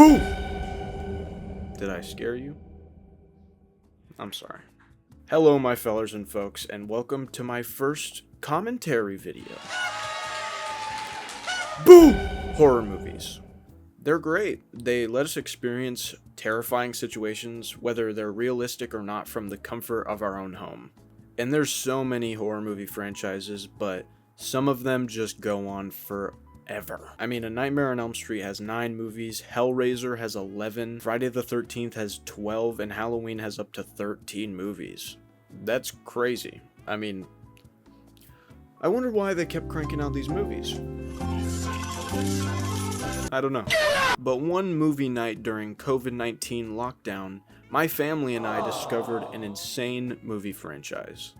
Boom! Did I scare you? I'm sorry. Hello, my fellers and folks, and welcome to my first commentary video. Boom! Horror movies. They're great. They let us experience terrifying situations, whether they're realistic or not, from the comfort of our own home. And there's so many horror movie franchises, but some of them just go on forever. I mean, A Nightmare on Elm Street has 9 movies, Hellraiser has 11, Friday the 13th has 12, and Halloween has up to 13 movies. That's crazy. I mean, I wonder why they kept cranking out these movies. I don't know. But one movie night during COVID-19 lockdown, my family and I discovered an insane movie franchise.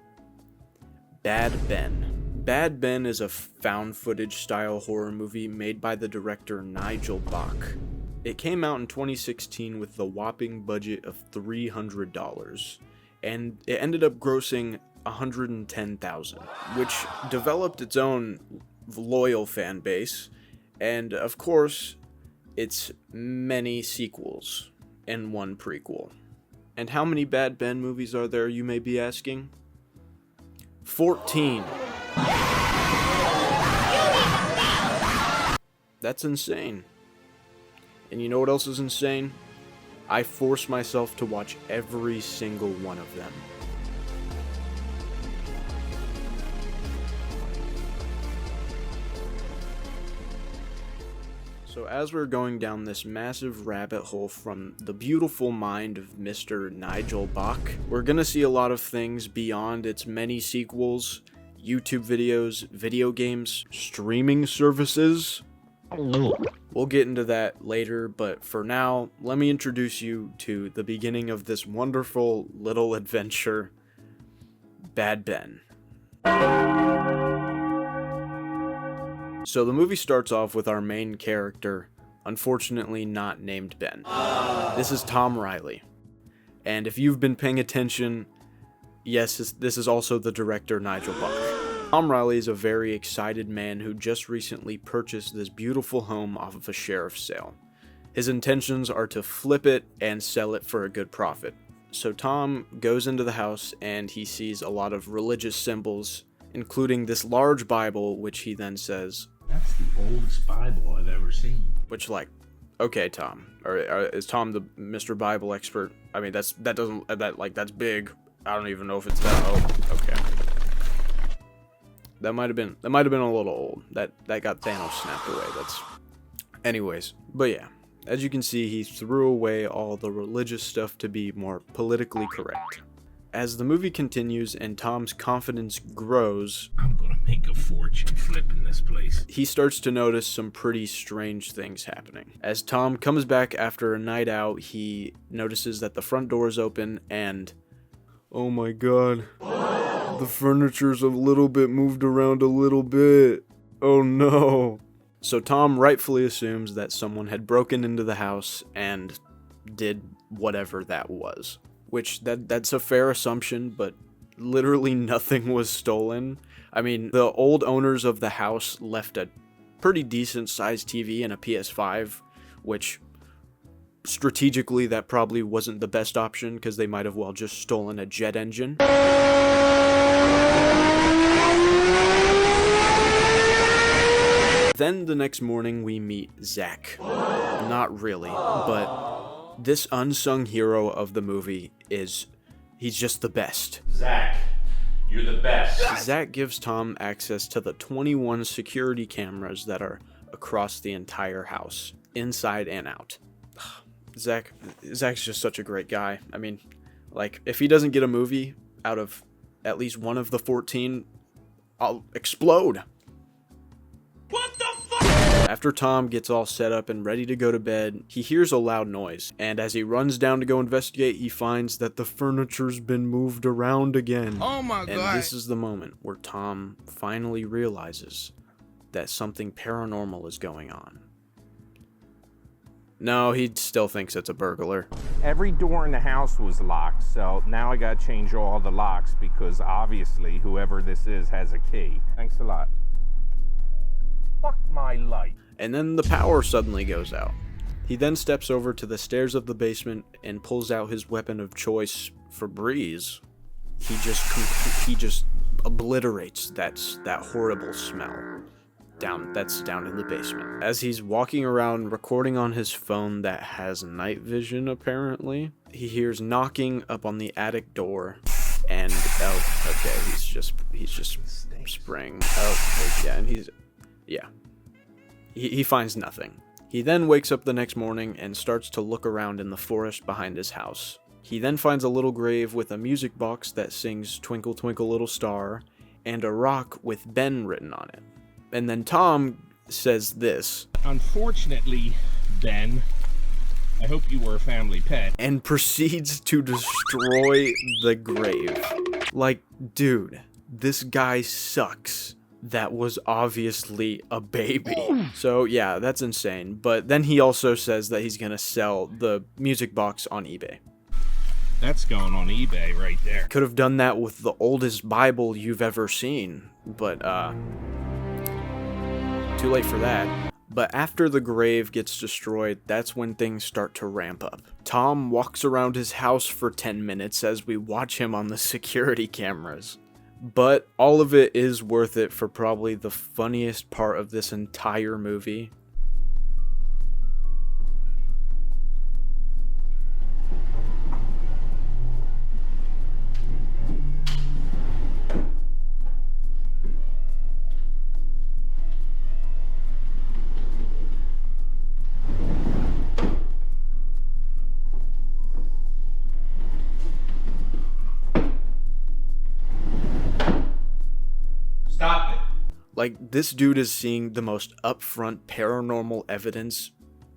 Bad Ben. Bad Ben is a found footage style horror movie made by the director Nigel Bach. It came out in 2016 with the whopping budget of $300, and it ended up grossing $110,000, which developed its own loyal fan base, and of course, its many sequels and one prequel. And how many Bad Ben movies are there, you may be asking? 14. That's insane. And you know what else is insane? I force myself to watch every single one of them. So as we're going down this massive rabbit hole from the beautiful mind of Mr. Nigel Bach, we're gonna see a lot of things beyond its many sequels, YouTube videos, video games, streaming services. We'll get into that later, but for now, let me introduce you to the beginning of this wonderful little adventure, Bad Ben. So the movie starts off with our main character, unfortunately not named Ben. This is Tom Riley. And if you've been paying attention, yes, this is also the director Nigel Bach. Tom Riley is a very excited man who just recently purchased this beautiful home off of a sheriff's sale. His intentions are to flip it and sell it for a good profit. So Tom goes into the house and he sees a lot of religious symbols, including this large Bible, which he then says, "That's the oldest Bible I've ever seen." Which, like, okay, Tom, or is Tom the Mr. Bible expert? I mean, that's big. I don't even know if it's that old. Okay, that might have been a little old. That got Thanos snapped away. Anyways, but yeah, as you can see, he threw away all the religious stuff to be more politically correct. As the movie continues and Tom's confidence grows, I'm gonna make a fortune flipping this place. He starts to notice some pretty strange things happening. As Tom comes back after a night out, he notices that the front door is open and, oh my god, the furniture's a little bit moved around a little bit. Oh no. So Tom rightfully assumes that someone had broken into the house and did whatever that was. Which, that's a fair assumption, but literally nothing was stolen. I mean, the old owners of the house left a pretty decent sized TV and a PS5, which strategically that probably wasn't the best option because they might have well just stolen a jet engine. Then the next morning we meet Zach. Not really, but this unsung hero of the movie he's just the best. Zach, you're the best. Zach gives Tom access to the 21 security cameras that are across the entire house, inside and out. Zach's just such a great guy. I mean, like, if he doesn't get a movie out of at least one of the 14, I'll explode. What the fuck? After Tom gets all set up and ready to go to bed, he hears a loud noise, and as he runs down to go investigate, he finds that the furniture's been moved around again. Oh my god. And this is the moment where Tom finally realizes that something paranormal is going on. No, he still thinks it's a burglar. Every door in the house was locked, so now I gotta change all the locks because obviously whoever this is has a key. Thanks a lot. Fuck my life. And then the power suddenly goes out. He then steps over to the stairs of the basement and pulls out his weapon of choice, Febreze. He just obliterates that horrible smell that's down in the basement. As he's walking around recording on his phone that has night vision, apparently, he hears knocking up on the attic door, and he's just spraying. He finds nothing. He then wakes up the next morning and starts to look around in the forest behind his house. He then finds a little grave with a music box that sings Twinkle Twinkle Little Star and a rock with Ben written on it. And then Tom says this. Unfortunately, Ben, I hope you were a family pet. And proceeds to destroy the grave. Like, dude, this guy sucks. That was obviously a baby. So yeah, that's insane. But then he also says that he's gonna sell the music box on eBay. That's going on eBay right there. Could have done that with the oldest Bible you've ever seen, but too late for that. But after the grave gets destroyed, that's when things start to ramp up. Tom walks around his house for 10 minutes as we watch him on the security cameras. But all of it is worth it for probably the funniest part of this entire movie. Stop it. Like, this dude is seeing the most upfront paranormal evidence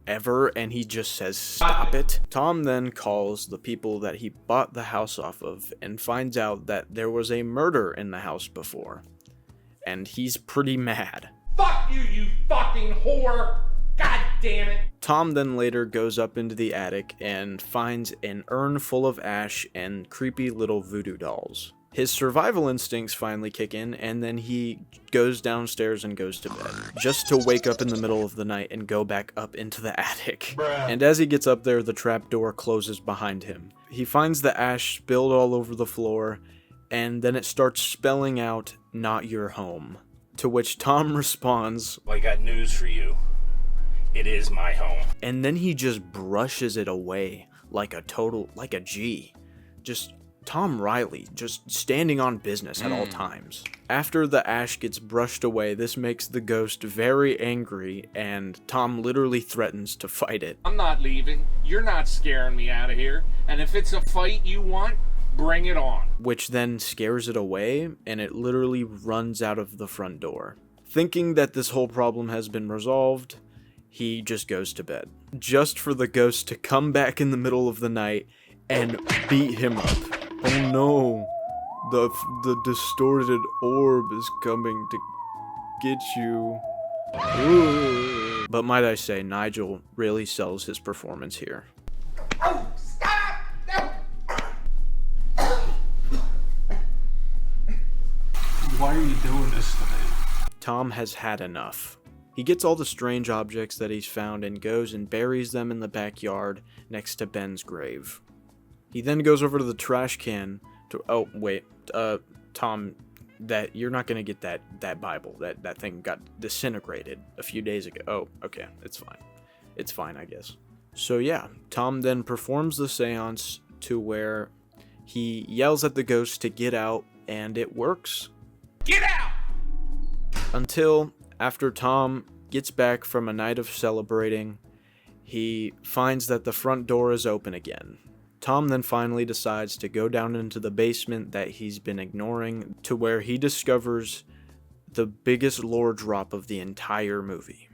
ever, and he just says, stop it. Tom then calls the people that he bought the house off of and finds out that there was a murder in the house before. And he's pretty mad. Fuck you, you fucking whore! God damn it! Tom then later goes up into the attic and finds an urn full of ash and creepy little voodoo dolls. His survival instincts finally kick in, and then he goes downstairs and goes to bed, just to wake up in the middle of the night and go back up into the attic. And as he gets up there, the trapdoor closes behind him. He finds the ash spilled all over the floor, and then it starts spelling out, "Not your home." To which Tom responds, I got news for you. It is my home. and then he just brushes it away like a G. Just Tom Riley, just standing on business at all times. After the ash gets brushed away, this makes the ghost very angry, and Tom literally threatens to fight it. I'm not leaving. You're not scaring me out of here. And if it's a fight you want, bring it on. Which then scares it away, and it literally runs out of the front door. Thinking that this whole problem has been resolved, he just goes to bed. Just for the ghost to come back in the middle of the night and beat him up. Oh no, the distorted orb is coming to get you. Ooh. But might I say, Nigel really sells his performance here. Oh, stop! No! Why are you doing this to me? Tom has had enough. He gets all the strange objects that he's found and goes and buries them in the backyard next to Ben's grave. He then goes over to the trash can to, Tom, that you're not gonna get that Bible. That thing got disintegrated a few days ago. Oh, okay, it's fine. It's fine, I guess. So yeah, Tom then performs the seance to where he yells at the ghost to get out, and it works. Get out! Until after Tom gets back from a night of celebrating, he finds that the front door is open again. Tom then finally decides to go down into the basement that he's been ignoring, to where he discovers the biggest lore drop of the entire movie.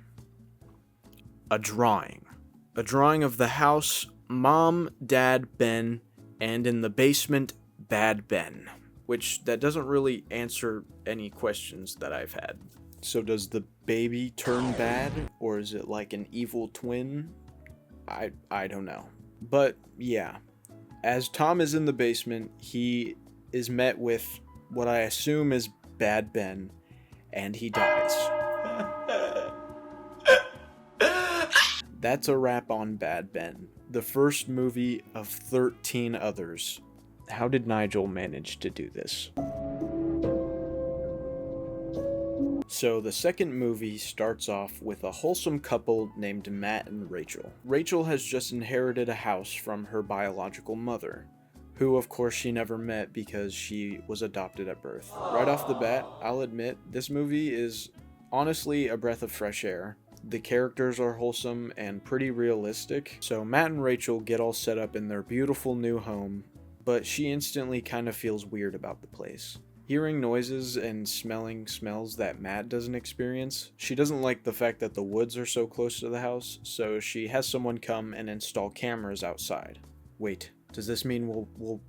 A drawing. A drawing of the house, Mom, Dad, Ben, and in the basement, Bad Ben. Which, that doesn't really answer any questions that I've had. So does the baby turn bad, or is it like an evil twin? I don't know. But yeah. As Tom is in the basement, he is met with what I assume is Bad Ben, and he dies. That's a wrap on Bad Ben, the first movie of 13 others. How did Nigel manage to do this? So the second movie starts off with a wholesome couple named Matt and Rachel. Rachel has just inherited a house from her biological mother, who of course she never met because she was adopted at birth. Right off the bat, I'll admit, this movie is honestly a breath of fresh air. The characters are wholesome and pretty realistic, so Matt and Rachel get all set up in their beautiful new home, but she instantly kind of feels weird about the place. Hearing noises and smelling smells that Matt doesn't experience, she doesn't like the fact that the woods are so close to the house, so she has someone come and install cameras outside. Wait, does this mean will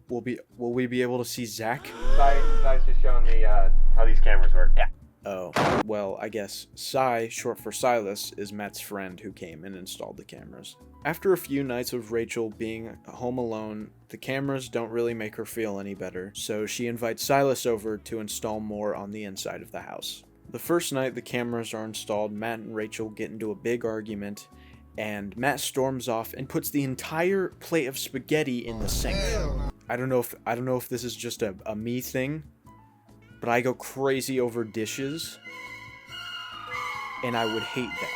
we be able to see Zach? Sai's just showing me how these cameras work. Yeah. Oh, well, I guess Sai, short for Silas, is Matt's friend who came and installed the cameras. After a few nights of Rachel being home alone, the cameras don't really make her feel any better, so she invites Silas over to install more on the inside of the house. The first night the cameras are installed, Matt and Rachel get into a big argument, and Matt storms off and puts the entire plate of spaghetti in the sink. I don't know if this is just a me thing, but I go crazy over dishes, and I would hate that.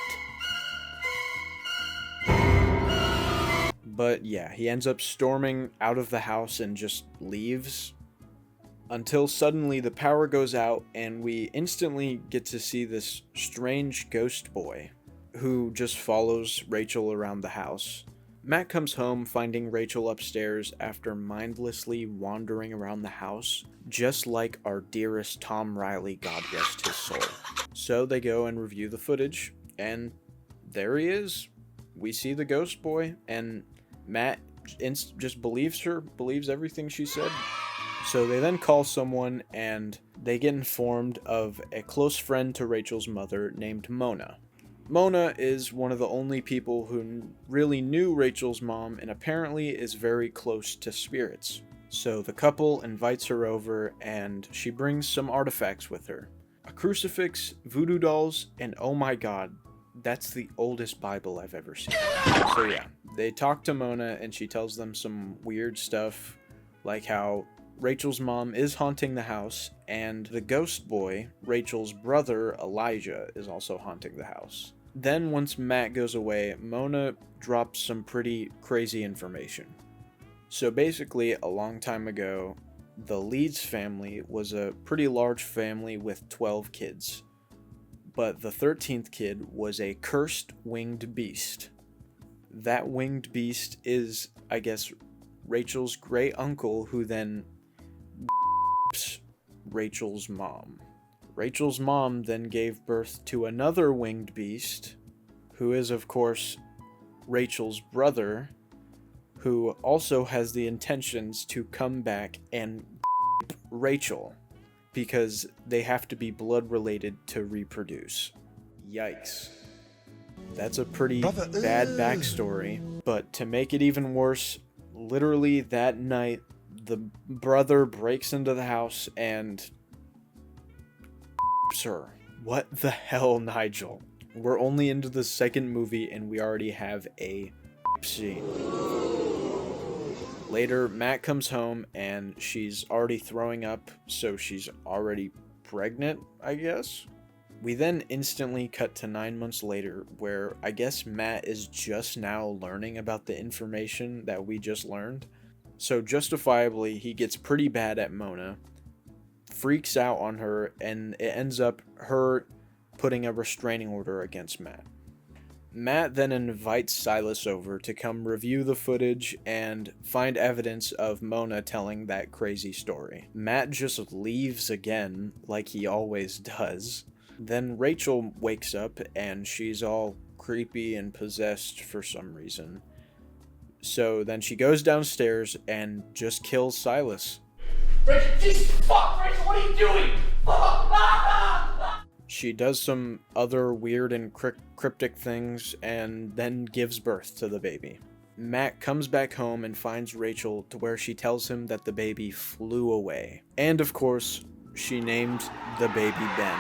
But yeah, he ends up storming out of the house and just leaves, until suddenly the power goes out and we instantly get to see this strange ghost boy who just follows Rachel around the house. Matt comes home finding Rachel upstairs after mindlessly wandering around the house, just like our dearest Tom Riley, God rest his soul. So they go and review the footage, and there he is. We see the ghost boy, and Matt just believes everything she said. So they then call someone, and they get informed of a close friend to Rachel's mother named Mona. Mona is one of the only people who really knew Rachel's mom and apparently is very close to spirits. So the couple invites her over and she brings some artifacts with her. A crucifix, voodoo dolls, and oh my god, that's the oldest Bible I've ever seen. So yeah, they talk to Mona and she tells them some weird stuff, like how Rachel's mom is haunting the house, and the ghost boy, Rachel's brother Elijah, is also haunting the house. Then once Matt goes away, Mona drops some pretty crazy information. So basically, a long time ago, the Leeds family was a pretty large family with 12 kids. But the 13th kid was a cursed winged beast. That winged beast is, I guess, Rachel's great uncle, who then Rachel's mom. Rachel's mom then gave birth to another winged beast, who is of course Rachel's brother, who also has the intentions to come back and Rachel, because they have to be blood related to reproduce. Yikes. That's a pretty bad backstory, but to make it even worse, literally that night, the brother breaks into the house and her. What the hell, Nigel? We're only into the second movie and we already have a scene. Later, Matt comes home and she's already throwing up, so she's already pregnant, I guess? We then instantly cut to 9 months later, where I guess Matt is just now learning about the information that we just learned. So justifiably, he gets pretty bad at Mona, freaks out on her, and it ends up her putting a restraining order against Matt. Matt then invites Silas over to come review the footage and find evidence of Mona telling that crazy story. Matt just leaves again, like he always does. Then Rachel wakes up and she's all creepy and possessed for some reason. So then she goes downstairs and just kills Silas. Rachel, Jesus fuck, Rachel, what are you doing? She does some other weird and cryptic things and then gives birth to the baby. Matt comes back home and finds Rachel, to where she tells him that the baby flew away. And of course, she named the baby Ben.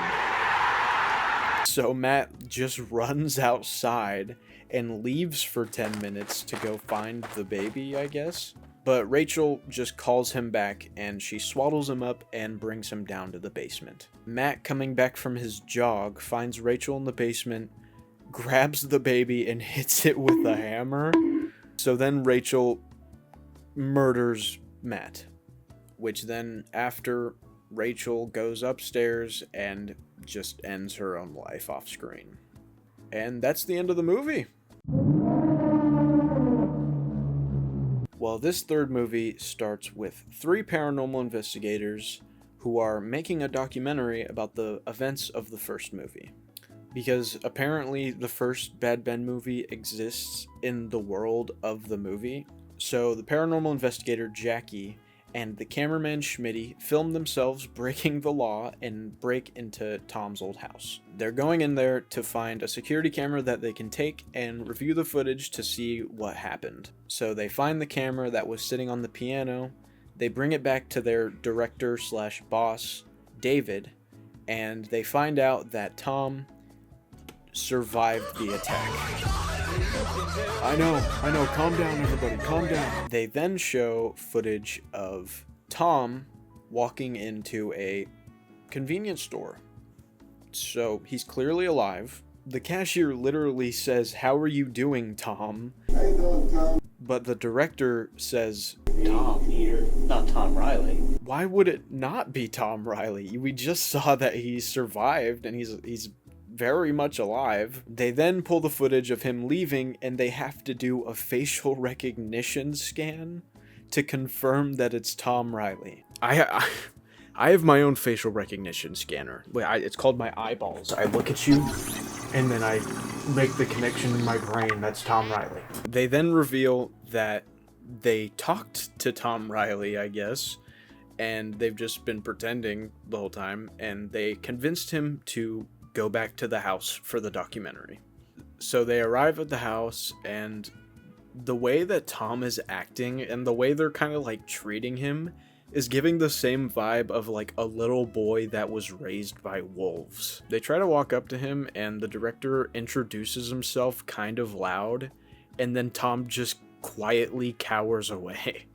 So Matt just runs outside and leaves for 10 minutes to go find the baby, I guess. But Rachel just calls him back and she swaddles him up and brings him down to the basement. Matt, coming back from his jog, finds Rachel in the basement, grabs the baby and hits it with a hammer. So then Rachel murders Matt, which then after Rachel goes upstairs and just ends her own life off screen. And that's the end of the movie. Well, this third movie starts with 3 paranormal investigators who are making a documentary about the events of the first movie. Because apparently the first Bad Ben movie exists in the world of the movie. So the paranormal investigator Jackie and the cameraman Schmitty film themselves breaking the law and break into Tom's old house. They're going in there to find a security camera that they can take and review the footage to see what happened. So they find the camera that was sitting on the piano, they bring it back to their director/boss, David, and they find out that Tom survived the attack. I know, calm down everybody, calm down. They then show footage of Tom walking into a convenience store. So he's clearly alive. The cashier literally says, "How are you doing, Tom?" How you doing, Tom? But the director says, Tom here, not Tom Riley. why would it not be Tom Riley? We just saw that he survived and he's very much alive. They then pull the footage of him leaving and they have to do a facial recognition scan to confirm that it's Tom Riley. I have my own facial recognition scanner. It's called my eyeballs. I look at you and then I make the connection in my brain. That's Tom Riley. They then reveal that they talked to Tom Riley, I guess, and they've just been pretending the whole time, and they convinced him to go back to the house for the documentary. So they arrive at the house, and the way that Tom is acting and the way they're kind of like treating him is giving the same vibe of like a little boy that was raised by wolves. They try to walk up to him and the director introduces himself kind of loud, and then Tom just quietly cowers away.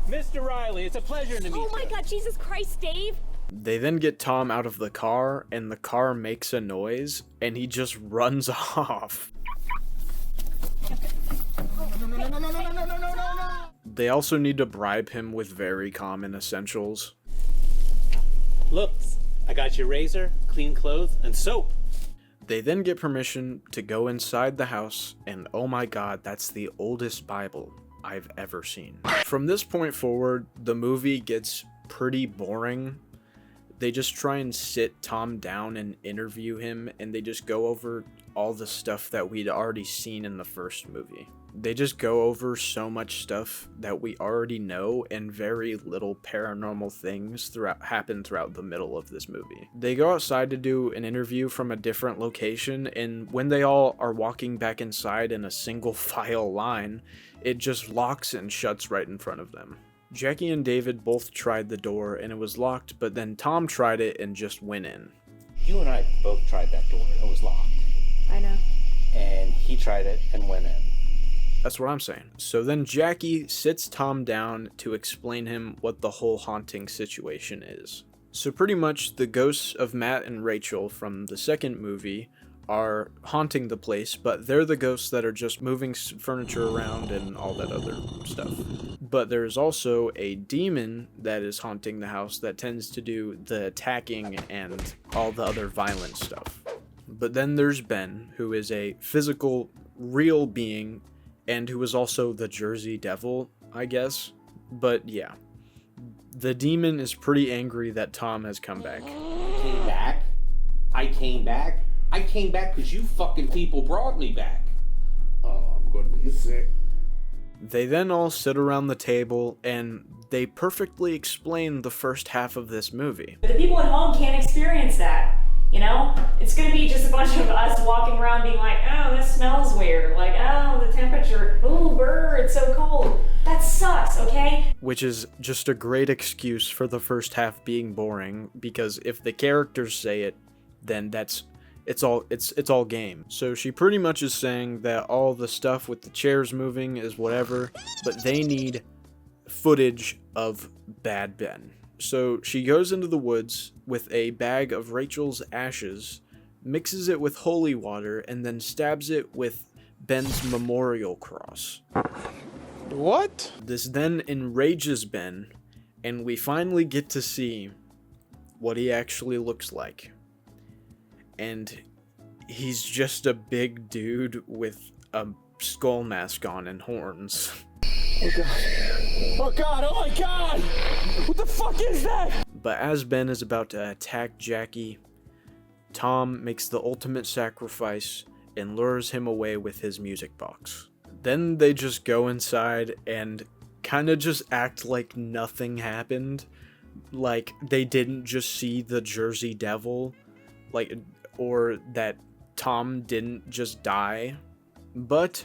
Mr. Riley, it's a pleasure to meet you. Oh my God, Jesus Christ, Dave! They then get Tom out of the car, and the car makes a noise, and he just runs off. They also need to bribe him with very common essentials. Look, I got your razor, clean clothes, and soap. They then get permission to go inside the house, and oh my God, that's the oldest Bible I've ever seen. From this point forward, the movie gets pretty boring. They just try and sit Tom down and interview him, and they just go over all the stuff that we'd already seen in the first movie. They just go over so much stuff that we already know, and very little paranormal things happen throughout the middle of this movie. They go outside to do an interview from a different location, and when they all are walking back inside in a single file line, it just locks and shuts right in front of them. Jackie and David both tried the door and it was locked, but then Tom tried it and just went in. You and I both tried that door. It was locked. I know. And he tried it and went in. That's what I'm saying. So then Jackie sits Tom down to explain him what the whole haunting situation is. So pretty much the ghosts of Matt and Rachel from the second movie are haunting the place, but they're the ghosts that are just moving furniture around and all that other stuff. But there's also a demon that is haunting the house that tends to do the attacking and all the other violent stuff. But then there's Ben, who is a physical, real being, and who is also the Jersey Devil, I guess. But yeah, the demon is pretty angry that Tom has come back. Came back? I came back? I came back because you fucking people brought me back. Oh, I'm gonna be sick. They then all sit around the table and they perfectly explain the first half of this movie. But the people at home can't experience that, you know? It's gonna be just a bunch of us walking around being like, oh, this smells weird. Like, oh, the temperature, ooh, brr, it's so cold. That sucks, okay? Which is just a great excuse for the first half being boring, because if the characters say it, then that's it's all game. So she pretty much is saying that all the stuff with the chairs moving is whatever, but they need footage of Bad Ben. So she goes into the woods with a bag of Rachel's ashes, mixes it with holy water, and then stabs it with Ben's memorial cross. What? This then enrages Ben, and we finally get to see what he actually looks like. And he's just a big dude with a skull mask on and horns. Oh god. Oh god, oh my god! What the fuck is that? But as Ben is about to attack Jackie, Tom makes the ultimate sacrifice and lures him away with his music box. Then they just go inside and kind of just act like nothing happened. Like they didn't just see the Jersey Devil, like, or that Tom didn't just die. But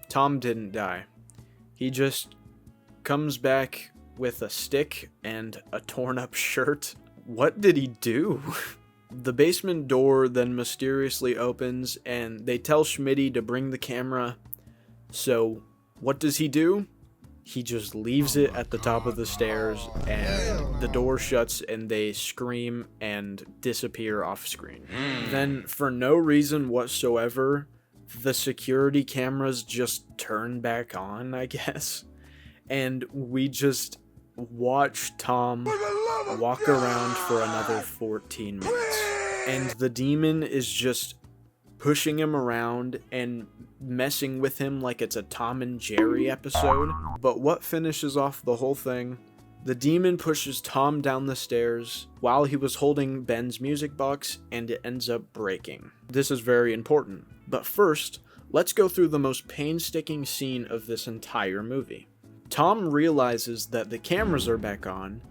Tom didn't die. He just comes back with a stick and a torn up shirt. What did he do? The basement door then mysteriously opens and they tell Schmitty to bring the camera. So what does he do? He just leaves it at the top of the stairs and the door shuts and they scream and disappear off screen. Then for no reason whatsoever, the security cameras just turn back on, I guess. And we just watch Tom walk around for another 14 minutes. And the demon is just pushing him around and messing with him like it's a Tom and Jerry episode. But what finishes off the whole thing? The demon pushes Tom down the stairs while he was holding Ben's music box, and it ends up breaking. This is very important. But first, let's go through the most painstaking scene of this entire movie. Tom realizes that the cameras are back on,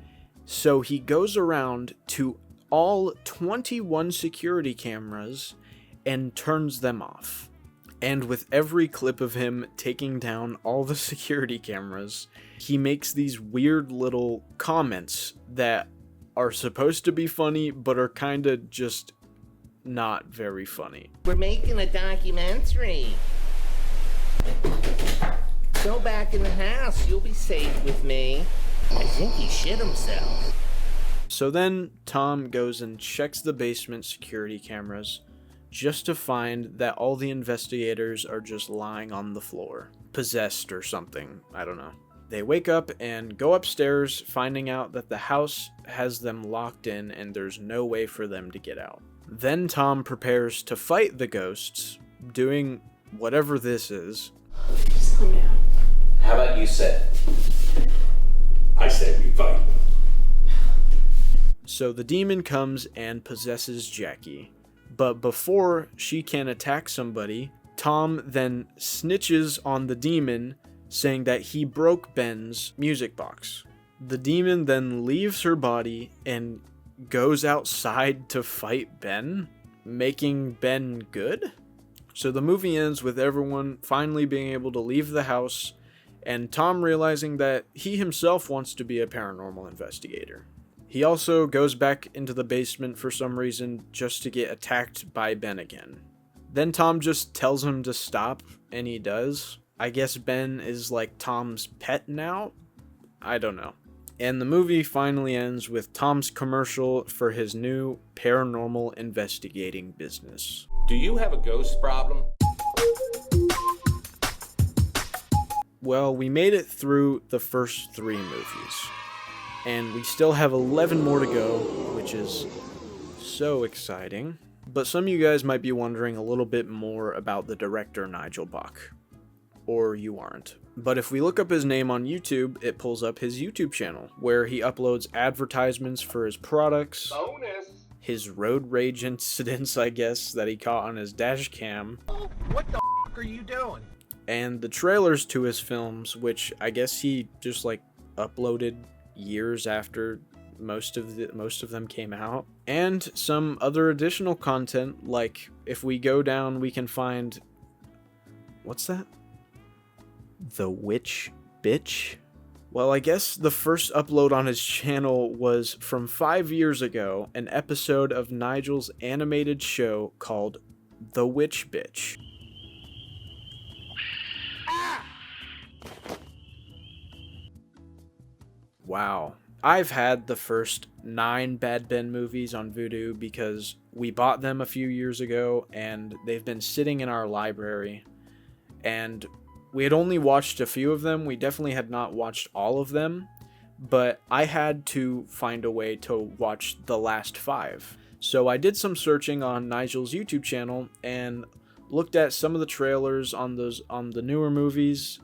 so he goes around to all 21 security cameras and turns them off. And with every clip of him taking down all the security cameras, he makes these weird little comments that are supposed to be funny, but are kinda just not very funny. We're making a documentary. Go back in the house, you'll be safe with me. I think he shit himself. So then Tom goes and checks the basement security cameras, just to find that all the investigators are just lying on the floor, possessed or something, I don't know. They wake up and go upstairs, finding out that the house has them locked in and there's no way for them to get out. Then Tom prepares to fight the ghosts, doing whatever this is. Just calm down. How about you sit? I said we fight. So the demon comes and possesses Jackie. But before she can attack somebody, Tom then snitches on the demon, saying that he broke Ben's music box. The demon then leaves her body and goes outside to fight Ben, making Ben good. So the movie ends with everyone finally being able to leave the house, and Tom realizing that he himself wants to be a paranormal investigator. He also goes back into the basement for some reason just to get attacked by Ben again. Then Tom just tells him to stop, and he does. I guess Ben is like Tom's pet now? I don't know. And the movie finally ends with Tom's commercial for his new paranormal investigating business. Do you have a ghost problem? Well, we made it through the first 3 movies. And we still have 11 more to go, which is so exciting. But some of you guys might be wondering a little bit more about the director Nigel Bach. Or you aren't. But if we look up his name on YouTube, it pulls up his YouTube channel, where he uploads advertisements for his products, his road rage incidents, I guess, that he caught on his dash cam. What the f*** are you doing? And the trailers to his films, which I guess he just like uploaded years after most of them came out, and some other additional content. Like if we go down, we can find, what's that? The Witch Bitch? Well, I guess the first upload on his channel was from 5 years ago, an episode of Nigel's animated show called The Witch Bitch. Wow. I've had the first 9 Bad Ben movies on Vudu because we bought them a few years ago and they've been sitting in our library. And we had only watched a few of them. We definitely had not watched all of them, but I had to find a way to watch the last 5. So I did some searching on Nigel's YouTube channel and looked at some of the trailers on the newer movies.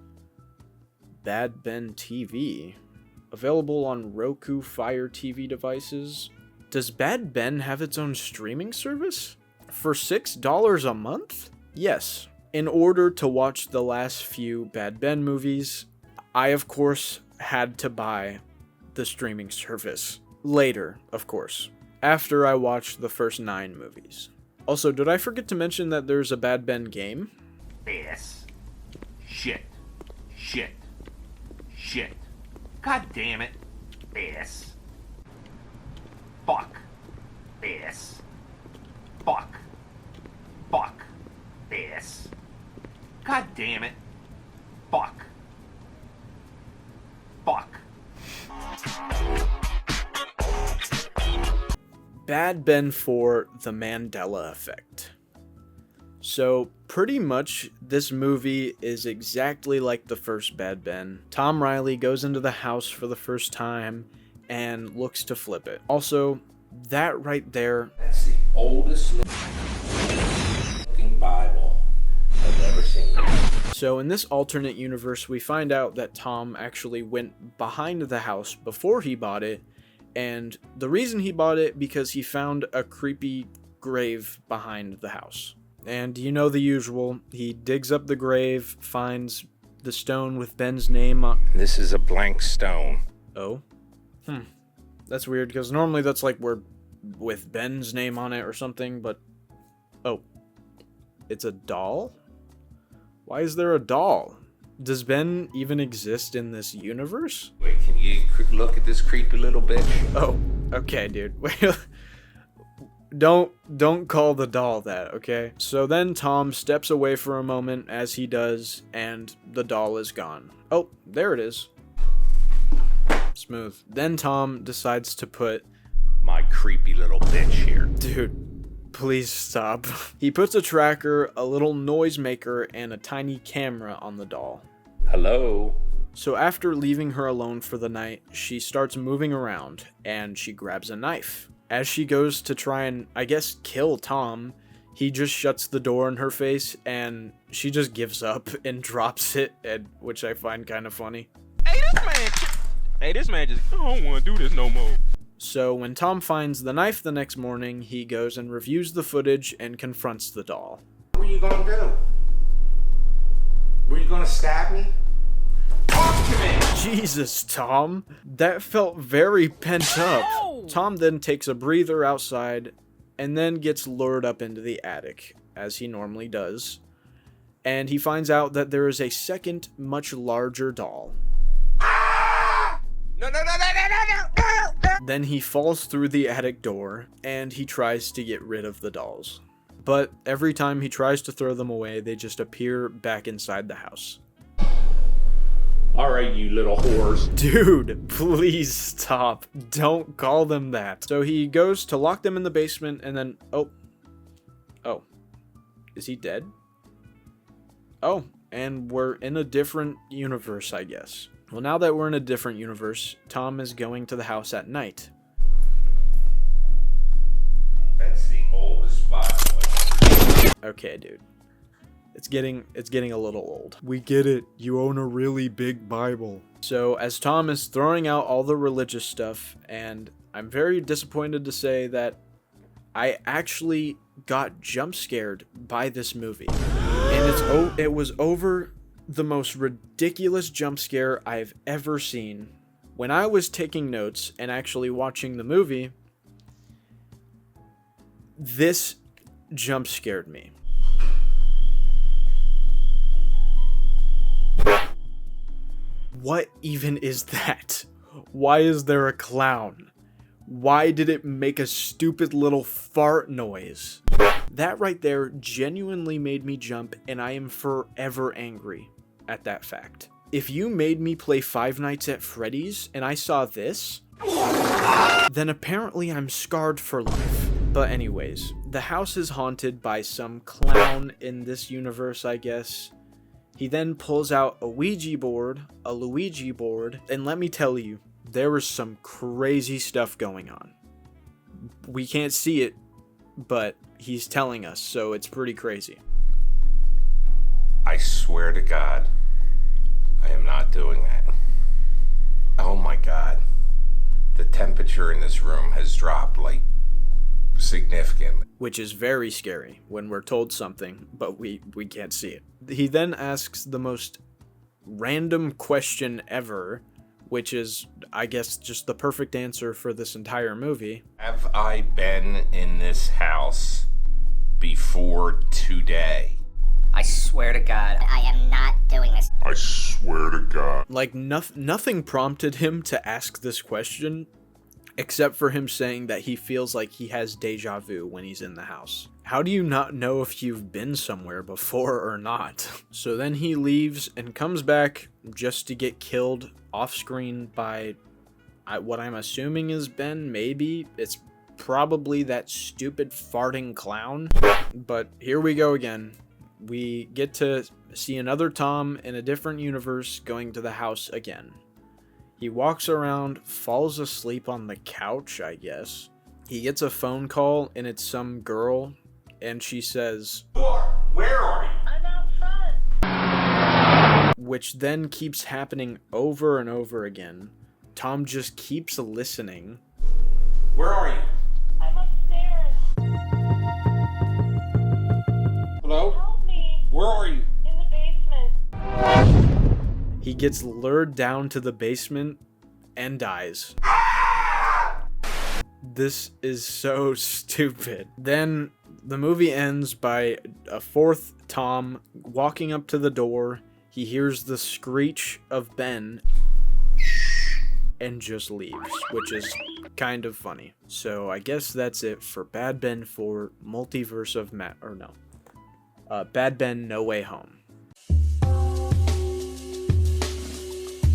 Bad Ben TV. Available on Roku Fire TV devices. Does Bad Ben have its own streaming service? For $6 a month? Yes. In order to watch the last few Bad Ben movies, I of course had to buy the streaming service. Later, of course. After I watched the first 9 movies. Also, did I forget to mention that there's a Bad Ben game? Ass. Shit. Shit. Shit. God damn it. Ass. Fuck. Ass. Fuck. Fuck. Ass. God damn it. Fuck. Fuck. Bad Ben 4, The Mandela Effect. So, pretty much, this movie is exactly like the first Bad Ben. Tom Riley goes into the house for the first time and looks to flip it. Also, that right there... That's the oldest looking Bible I've ever seen. So in this alternate universe, we find out that Tom actually went behind the house before he bought it, and the reason he bought it because he found a creepy grave behind the house. And you know the usual, he digs up the grave, finds the stone with Ben's name on... This is a blank stone. Oh? That's weird, because normally that's like where with Ben's name on it or something, but... Oh. It's a doll? Why is there a doll? Does Ben even exist in this universe? Wait, can you look at this creepy little bitch? Oh, okay, dude. Don't call the doll that, okay? So then Tom steps away for a moment as he does, and the doll is gone. Oh, there it is. Smooth. Then Tom decides to put... My creepy little bitch here. Dude, please stop. He puts a tracker, a little noisemaker, and a tiny camera on the doll. Hello? So after leaving her alone for the night, she starts moving around, and she grabs a knife. As she goes to try and, I guess, kill Tom, he just shuts the door in her face, and she just gives up and drops it, which I find kind of funny. Hey, this man just, I don't want to do this no more. So when Tom finds the knife the next morning, he goes and reviews the footage and confronts the doll. What were you gonna do? Were you gonna stab me? Talk to me! Jesus, Tom. That felt very pent up. Tom then takes a breather outside and then gets lured up into the attic, as he normally does. And he finds out that there is a second, much larger doll. No. Then he falls through the attic door, and he tries to get rid of the dolls. But every time he tries to throw them away, they just appear back inside the house. Alright, you little whores. Dude, please stop. Don't call them that. So he goes to lock them in the basement, and then... Oh. Is he dead? Oh, and we're in a different universe, I guess. Well, now that we're in a different universe, Tom is going to the house at night. That's the oldest Bible. Okay, dude. It's getting a little old. We get it. You own a really big Bible. So, as Tom is throwing out all the religious stuff, and I'm very disappointed to say that I actually got jump scared by this movie. And it was over the most ridiculous jump scare I've ever seen. When I was taking notes and actually watching the movie, this jump scared me. What even is that? Why is there a clown? Why did it make a stupid little fart noise? That right there genuinely made me jump, and I am forever angry at that fact. If you made me play Five Nights at Freddy's and I saw this, then apparently I'm scarred for life. But anyways, the house is haunted by some clown in this universe, I guess. He then pulls out a Ouija board, a Luigi board, and let me tell you, there was some crazy stuff going on. We can't see it, but he's telling us, so it's pretty crazy. I swear to God, I am not doing that. Oh my God. The temperature in this room has dropped, like, significantly. Which is very scary when we're told something, but we can't see it. He then asks the most random question ever, which is, I guess, just the perfect answer for this entire movie. Have I been in this house before today? I swear to God, I am not doing this. I swear to God. Like, nothing prompted him to ask this question, except for him saying that he feels like he has deja vu when he's in the house. How do you not know if you've been somewhere before or not? So then he leaves and comes back just to get killed off screen by what I'm assuming is Ben. Maybe it's probably that stupid farting clown. But here we go again. We get to see another Tom in a different universe going to the house again. He walks around, falls asleep on the couch, I guess. He gets a phone call, and it's some girl, and she says, Where are you? I'm outside. Which then keeps happening over and over again. Tom just keeps listening. Where are you? I'm upstairs. Hello? Help me. Where are you? In the basement. He gets lured down to the basement and dies. This is so stupid. Then the movie ends by a fourth Tom walking up to the door. He hears the screech of Ben and just leaves, which is kind of funny. So I guess that's it for Bad Ben 4 Multiverse of Bad Ben No Way Home.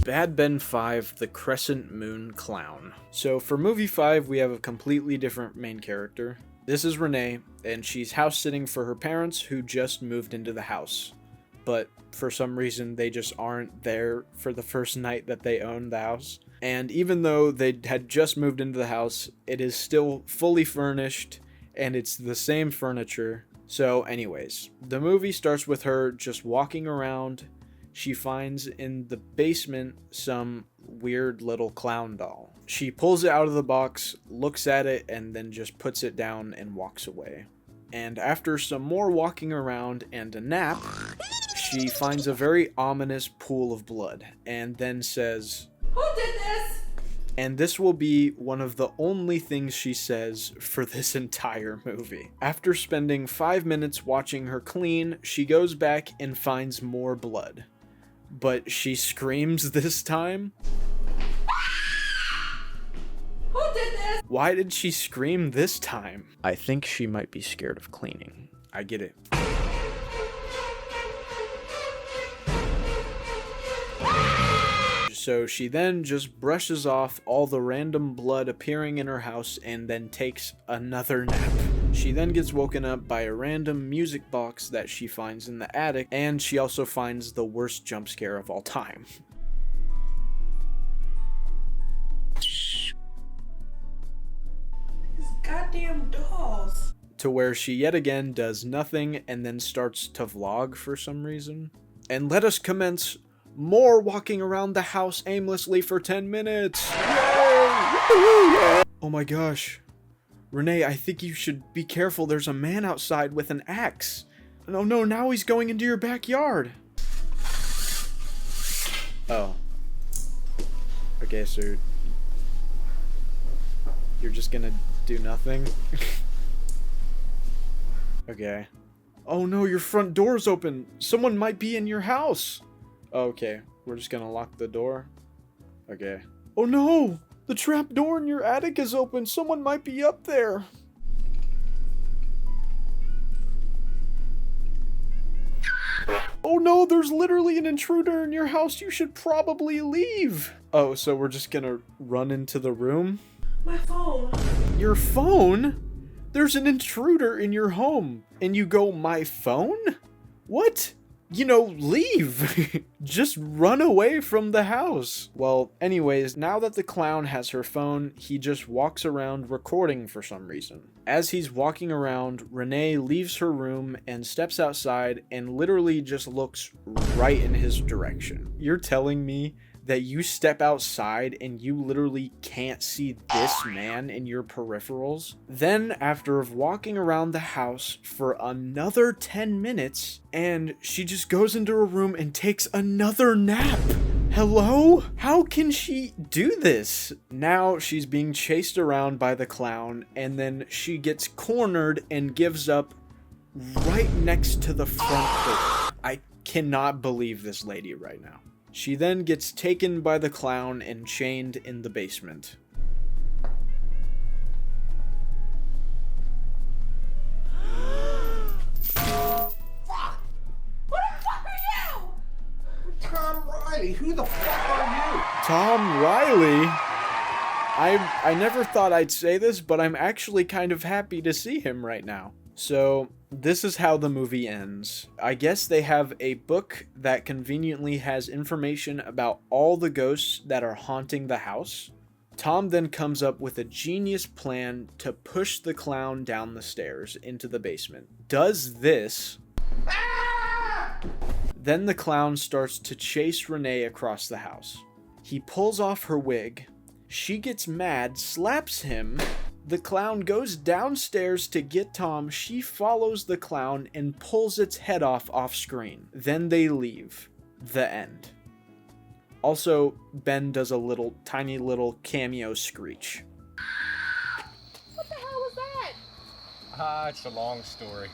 Bad Ben 5, The Crescent Moon Clown. So for movie 5, we have a completely different main character. This is Renee, and she's house sitting for her parents who just moved into the house. But for some reason, they just aren't there for the first night that they own the house. And even though they had just moved into the house, it is still fully furnished, and it's the same furniture. So anyways, the movie starts with her just walking around. She finds in the basement some weird little clown doll. She pulls it out of the box, looks at it, and then just puts it down and walks away. And after some more walking around and a nap, she finds a very ominous pool of blood, and then says, Who did this? And this will be one of the only things she says for this entire movie. After spending 5 minutes watching her clean, she goes back and finds more blood. But she screams this time. Who did this? Why did she scream this time? I think she might be scared of cleaning. I get it. So she then just brushes off all the random blood appearing in her house and then takes another nap. She then gets woken up by a random music box that she finds in the attic, and she also finds the worst jump scare of all time. These goddamn dolls. To where she yet again does nothing and then starts to vlog for some reason. And let us commence more walking around the house aimlessly for 10 minutes. Yay! Oh my gosh. Renee, I think you should be careful. There's a man outside with an axe. No, now he's going into your backyard. Oh. Okay, so you're just gonna do nothing? Okay. Oh no, your front door's open. Someone might be in your house. Okay. We're just gonna lock the door. Okay. Oh no! The trap door in your attic is open. Someone might be up there. Oh no, there's literally an intruder in your house. You should probably leave. Oh, so we're just gonna run into the room? My phone. Your phone? There's an intruder in your home. And you go, my phone? What? You know, leave. Just run away from the house. Well, anyways, now that the clown has her phone, he just walks around recording for some reason. As he's walking around, Renee leaves her room and steps outside and literally just looks right in his direction. You're telling me that you step outside and you literally can't see this man in your peripherals? Then, after walking around the house for another 10 minutes, and she just goes into her room and takes another nap. Hello? How can she do this? Now she's being chased around by the clown, and then she gets cornered and gives up right next to the front door. I cannot believe this lady right now. She then gets taken by the clown and chained in the basement. Fuck! Who the fuck are you? Tom Riley, who the fuck are you? Tom Riley? I never thought I'd say this, but I'm actually kind of happy to see him right now. So, this is how the movie ends. I guess they have a book that conveniently has information about all the ghosts that are haunting the house. Tom then comes up with a genius plan to push the clown down the stairs into the basement. Does this. Then the clown starts to chase Renee across the house. He pulls off her wig. She gets mad, slaps him. The clown goes downstairs to get Tom. She follows the clown and pulls its head off screen. Then they leave. The end. Also, Ben does a tiny little cameo screech. What the hell was that? It's a long story.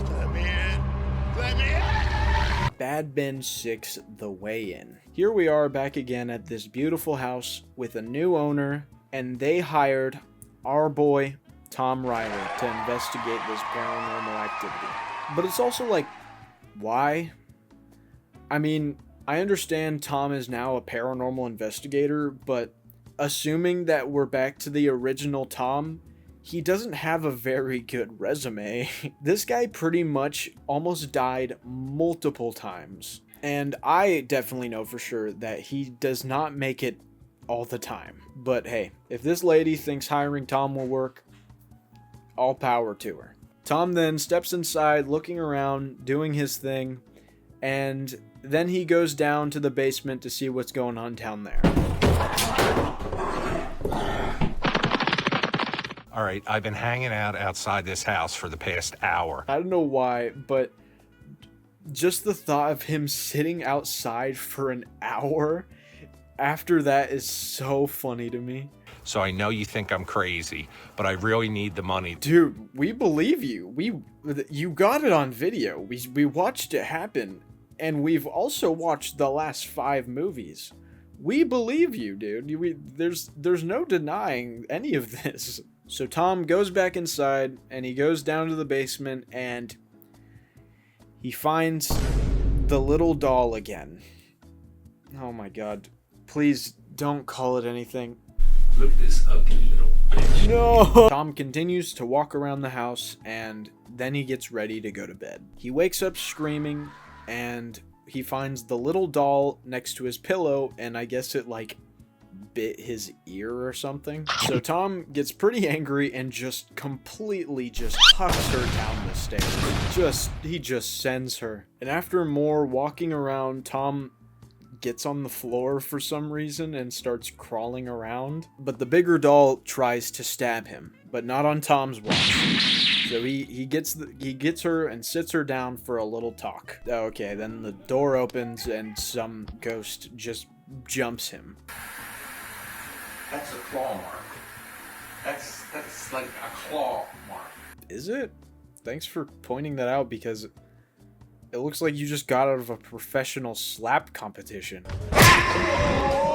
Let me in. Let me in. Bad Ben 6, The Way In. Here we are back again at this beautiful house with a new owner, and they hired our boy, Tom Riley, to investigate this paranormal activity. But it's also like, why? I mean, I understand Tom is now a paranormal investigator, but assuming that we're back to the original Tom, he doesn't have a very good resume. This guy pretty much almost died multiple times. And I definitely know for sure that he does not make it all the time. But hey, if this lady thinks hiring Tom will work, all power to her. Tom then steps inside, looking around, doing his thing, and then he goes down to the basement to see what's going on down there. All right, I've been hanging out outside this house for the past hour. I don't know why, but just the thought of him sitting outside for an hour after that is so funny to me. So I know you think I'm crazy, but I really need the money. Dude, we believe you. You got it on video. We watched it happen, and we've also watched the last 5 movies. We believe you, dude. There's no denying any of this. So Tom goes back inside, and he goes down to the basement, and he finds the little doll again. Oh my god. Please don't call it anything. Look at this ugly little bitch. No! Tom continues to walk around the house, and then he gets ready to go to bed. He wakes up screaming, and he finds the little doll next to his pillow, and I guess it bit his ear or something. So Tom gets pretty angry and just completely hucks her down the stairs. He just sends her. And after more walking around, Tom gets on the floor for some reason and starts crawling around. But the bigger doll tries to stab him, but not on Tom's watch. So he gets her and sits her down for a little talk. Okay, then the door opens and some ghost just jumps him. That's a claw mark. That's like a claw mark. Is it? Thanks for pointing that out, because It looks like you just got out of a professional slap competition.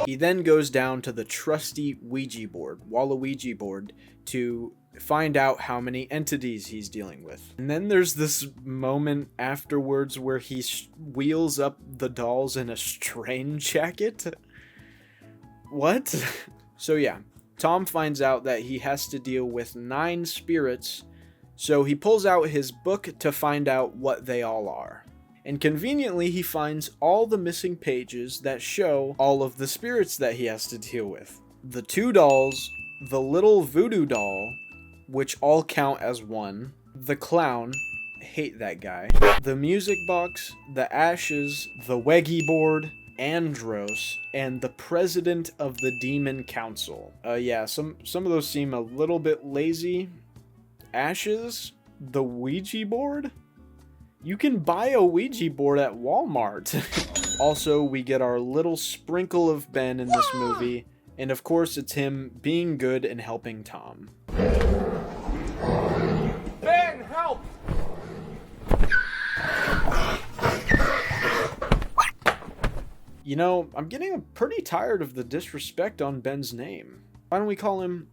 He then goes down to the trusty Ouija board, Waluigi board, to find out how many entities he's dealing with. And then there's this moment afterwards where he wheels up the dolls in a strain jacket. What? So yeah, Tom finds out that he has to deal with 9 spirits, so he pulls out his book to find out what they all are. And conveniently, he finds all the missing pages that show all of the spirits that he has to deal with. The 2 dolls, the little voodoo doll, which all count as 1, the clown, hate that guy, the music box, the ashes, the Ouija board, Andros, and the president of the Demon Council. Yeah, some of those seem a little bit lazy. Ashes, the Ouija board? You can buy a Ouija board at Walmart. Also, we get our little sprinkle of Ben in this movie, and of course it's him being good and helping Tom. Ben, help! You know, I'm getting pretty tired of the disrespect on Ben's name. Why don't we call him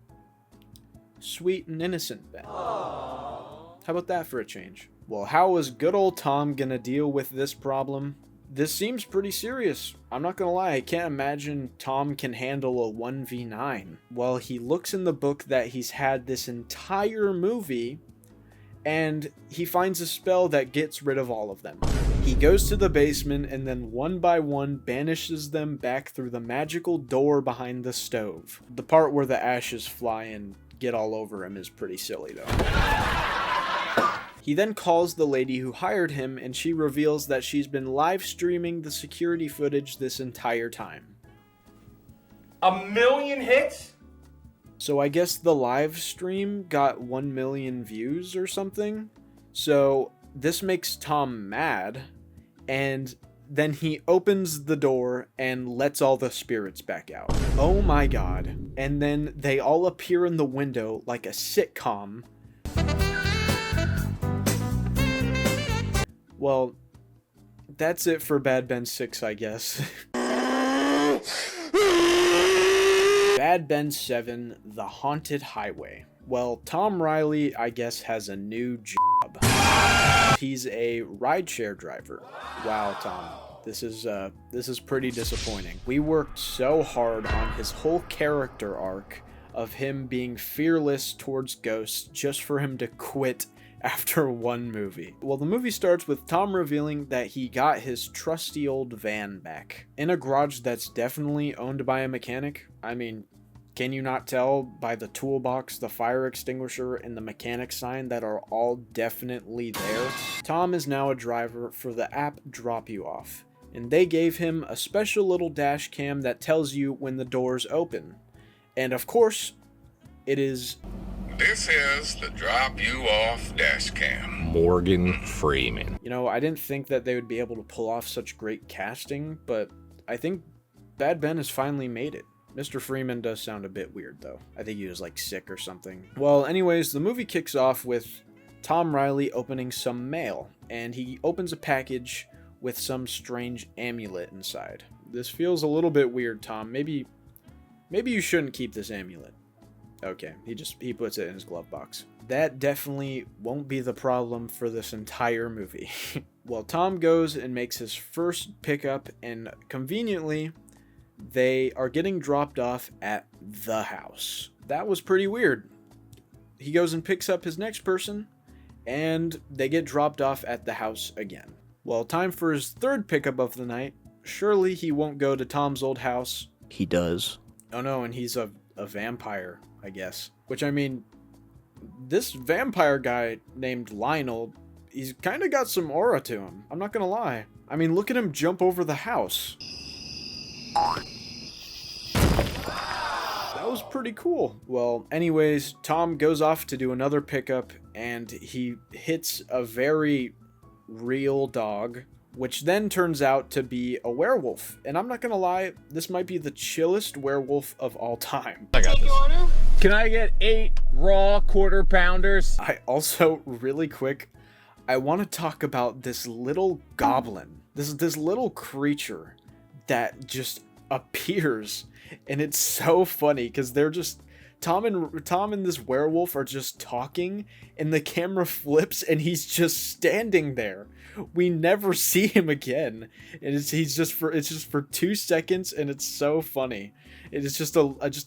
Sweet and Innocent Ben? How about that for a change? Well, how is good old Tom gonna deal with this problem? This seems pretty serious. I'm not gonna lie, I can't imagine Tom can handle a 1v9. Well, he looks in the book that he's had this entire movie, and he finds a spell that gets rid of all of them. He goes to the basement and then one by one banishes them back through the magical door behind the stove. The part where the ashes fly and get all over him is pretty silly though. He then calls the lady who hired him, and she reveals that she's been live streaming the security footage this entire time. 1 million hits? So I guess the live stream got 1 million views or something. So this makes Tom mad, and then he opens the door and lets all the spirits back out. Oh my god. And then they all appear in the window like a sitcom. Well, that's it for Bad Ben 6, I guess. Bad Ben 7, The Haunted Highway. Well, Tom Riley, I guess, has a new job. He's a rideshare driver. Wow, Tom. This is pretty disappointing. We worked so hard on his whole character arc of him being fearless towards ghosts just for him to quit after 1 movie. Well, the movie starts with Tom revealing that he got his trusty old van back in a garage that's definitely owned by a mechanic. I mean, can you not tell by the toolbox, the fire extinguisher, and the mechanic sign that are all definitely there? Tom is now a driver for the app Drop You Off, and they gave him a special little dash cam that tells you when the doors open. And of course, it is... This is the Drop You Off dash cam. Morgan Freeman. You know, I didn't think that they would be able to pull off such great casting, but I think Bad Ben has finally made it. Mr. Freeman does sound a bit weird, though. I think he was, like, sick or something. Well, anyways, the movie kicks off with Tom Riley opening some mail, and he opens a package with some strange amulet inside. This feels a little bit weird, Tom. Maybe you shouldn't keep this amulet. Okay, he puts it in his glove box. That definitely won't be the problem for this entire movie. Well, Tom goes and makes his first pickup, and conveniently, they are getting dropped off at the house. That was pretty weird. He goes and picks up his next person, and they get dropped off at the house again. Well, time for his third pickup of the night. Surely he won't go to Tom's old house. He does. Oh no, and he's a vampire, I guess. Which, I mean, this vampire guy named Lionel, he's kind of got some aura to him. I'm not gonna lie. I mean, look at him jump over the house. That was pretty cool. Well, anyways, Tom goes off to do another pickup, and he hits a very real dog, which then turns out to be a werewolf. And I'm not gonna lie, this might be the chillest werewolf of all time. I got this. Can I get 8 raw quarter pounders? I also, really quick, I want to talk about this little goblin. This little creature that just appears, and it's so funny because they're just Tom and this werewolf are just talking, and the camera flips and he's just standing there. We never see him again, and it's just for 2 seconds, and it's so funny. It is just a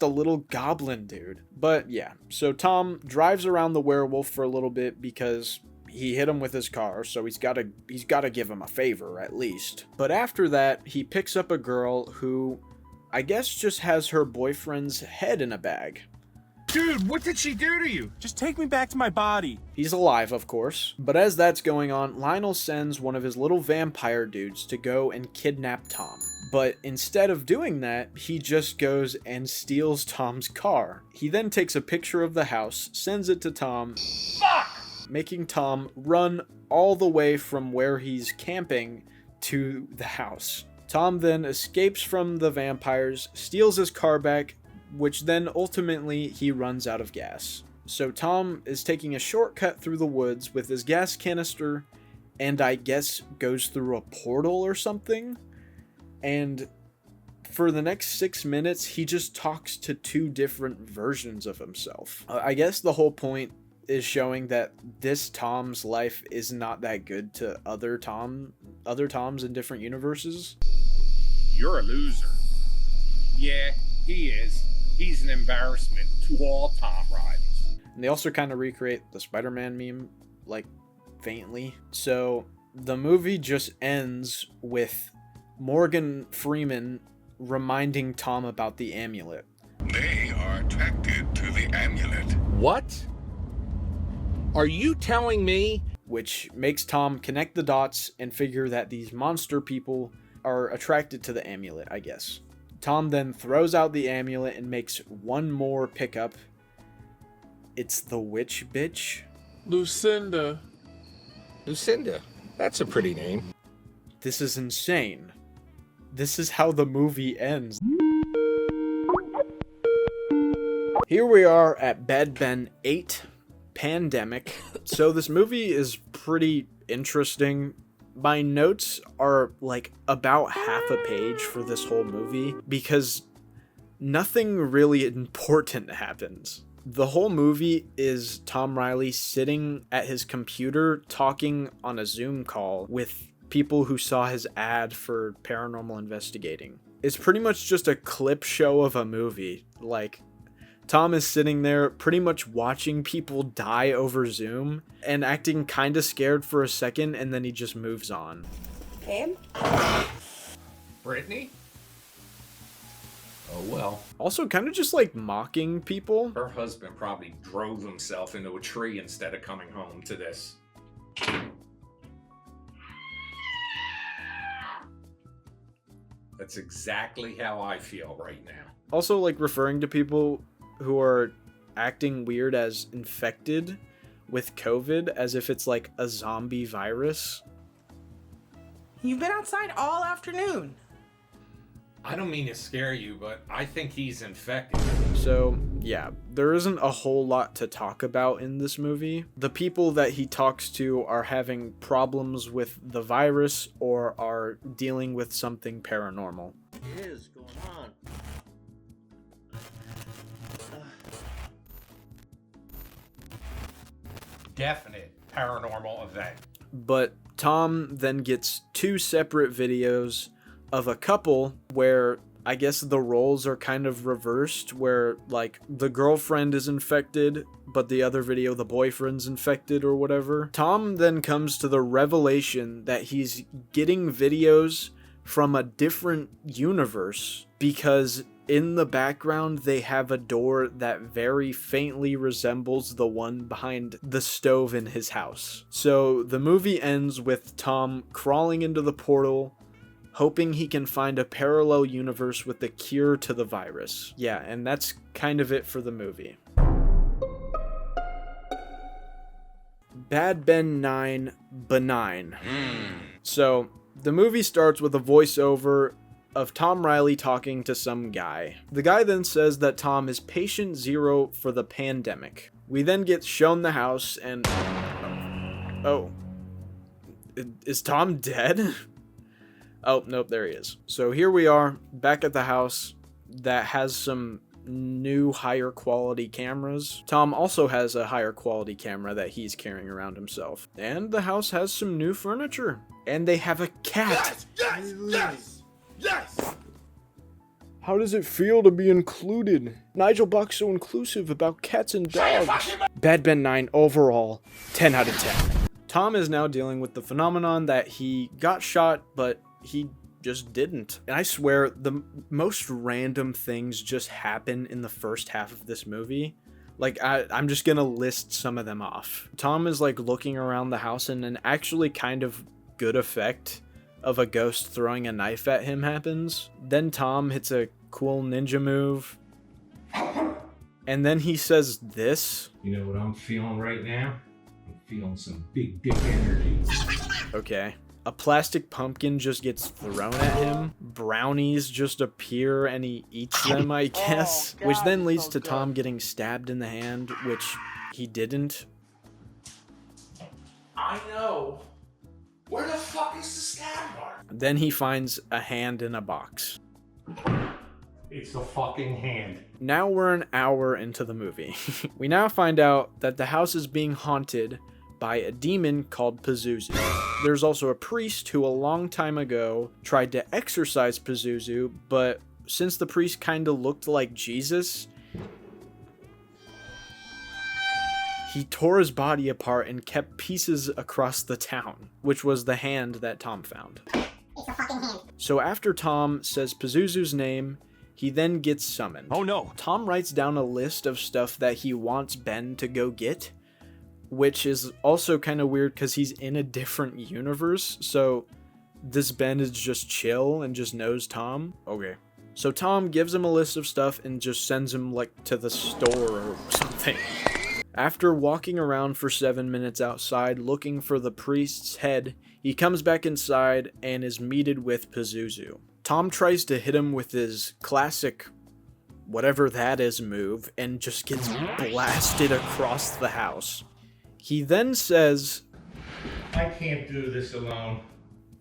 little goblin dude. But yeah, so Tom drives around the werewolf for a little bit because he hit him with his car, so he's got to give him a favor at least. But after that, he picks up a girl who I guess just has her boyfriend's head in a bag. Dude, what did she do to you? Just take me back to my body. He's alive, of course. But as that's going on, Lionel sends one of his little vampire dudes to go and kidnap Tom. But instead of doing that, he just goes and steals Tom's car. He then takes a picture of the house, sends it to Tom, making Tom run all the way from where he's camping to the house. Tom then escapes from the vampires, steals his car back, which then ultimately he runs out of gas. So Tom is taking a shortcut through the woods with his gas canister, and I guess goes through a portal or something. And for the next 6 minutes, he just talks to 2 different versions of himself. I guess the whole point is showing that this Tom's life is not that good to other Toms in different universes. You're a loser. Yeah, he is. He's an embarrassment to all Tom Riley's. And they also kind of recreate the Spider-Man meme, like, faintly. So the movie just ends with Morgan Freeman reminding Tom about the amulet. They are attracted to the amulet. What? Are you telling me? Which makes Tom connect the dots and figure that these monster people are attracted to the amulet, I guess. Tom then throws out the amulet and makes one more pickup. It's the witch bitch. Lucinda. Lucinda. That's a pretty name. This is insane. This is how the movie ends. Here we are at Bad Ben 8, Pandemic. So this movie is pretty interesting. My notes are like about half a page for this whole movie because nothing really important happens. The whole movie is Tom Riley sitting at his computer talking on a Zoom call with people who saw his ad for paranormal investigating. It's pretty much just a clip show of a movie. Like, Tom is sitting there pretty much watching people die over Zoom and acting kind of scared for a second, and then he just moves on. Babe? Brittany? Oh well. Also kind of just like mocking people. Her husband probably drove himself into a tree instead of coming home to this. That's exactly how I feel right now. Also like referring to people who are acting weird as infected with COVID as if it's like a zombie virus. You've been outside all afternoon. I don't mean to scare you, but I think he's infected. So, yeah, there isn't a whole lot to talk about in this movie. The people that he talks to are having problems with the virus or are dealing with something paranormal. What is going on? Definite paranormal event. But Tom then gets 2 separate videos of a couple where I guess the roles are kind of reversed, where like the girlfriend is infected, but the other video the boyfriend's infected or whatever. Tom then comes to the revelation that he's getting videos from a different universe because in the background they have a door that very faintly resembles the one behind the stove in his house. So the movie ends with Tom crawling into the portal, hoping he can find a parallel universe with the cure to the virus. Yeah, and that's kind of it for the movie. Bad Ben 9, Benign. So, the movie starts with a voiceover of Tom Riley talking to some guy. The guy then says that Tom is patient 0 for the pandemic. We then get shown the house and... Oh, Is Tom dead? Oh, nope, there he is. So here we are, back at the house that has some new higher quality cameras. Tom also has a higher quality camera that he's carrying around himself. And the house has some new furniture. And they have a cat. Yes! How does it feel to be included? Nigel Bach's so inclusive about cats and dogs. Bad Benign overall, 10 out of 10. Tom is now dealing with the phenomenon that he got shot, but he just didn't. And I swear, the most random things just happen in the first half of this movie. Like, I'm just gonna list some of them off. Tom is like looking around the house and an actually kind of good effect of a ghost throwing a knife at him happens. Then Tom hits a cool ninja move. And then he says this. You know what I'm feeling right now? I'm feeling some big dick energy. Okay. A plastic pumpkin just gets thrown at him. Brownies just appear and he eats them, I guess. Which then leads to Tom getting stabbed in the hand, which he didn't. I know. Where the fuck is the stab mark? Then he finds a hand in a box. It's a fucking hand. Now we're an hour into the movie. We now find out that the house is being haunted by a demon called Pazuzu. There's also a priest who a long time ago tried to exorcise Pazuzu, but since the priest kinda looked like Jesus, he tore his body apart and kept pieces across the town, which was the hand that Tom found. It's a fucking hand. So after Tom says Pazuzu's name, he then gets summoned. Oh no. Tom writes down a list of stuff that he wants Ben to go get, which is also kind of weird because he's in a different universe, so this Ben is just chill and just knows Tom. Okay. So Tom gives him a list of stuff and just sends him like to the store or something. After walking around for 7 minutes outside looking for the priest's head, he comes back inside and is meted with Pazuzu. Tom tries to hit him with his classic whatever that is move and just gets blasted across the house. He then says, I can't do this alone.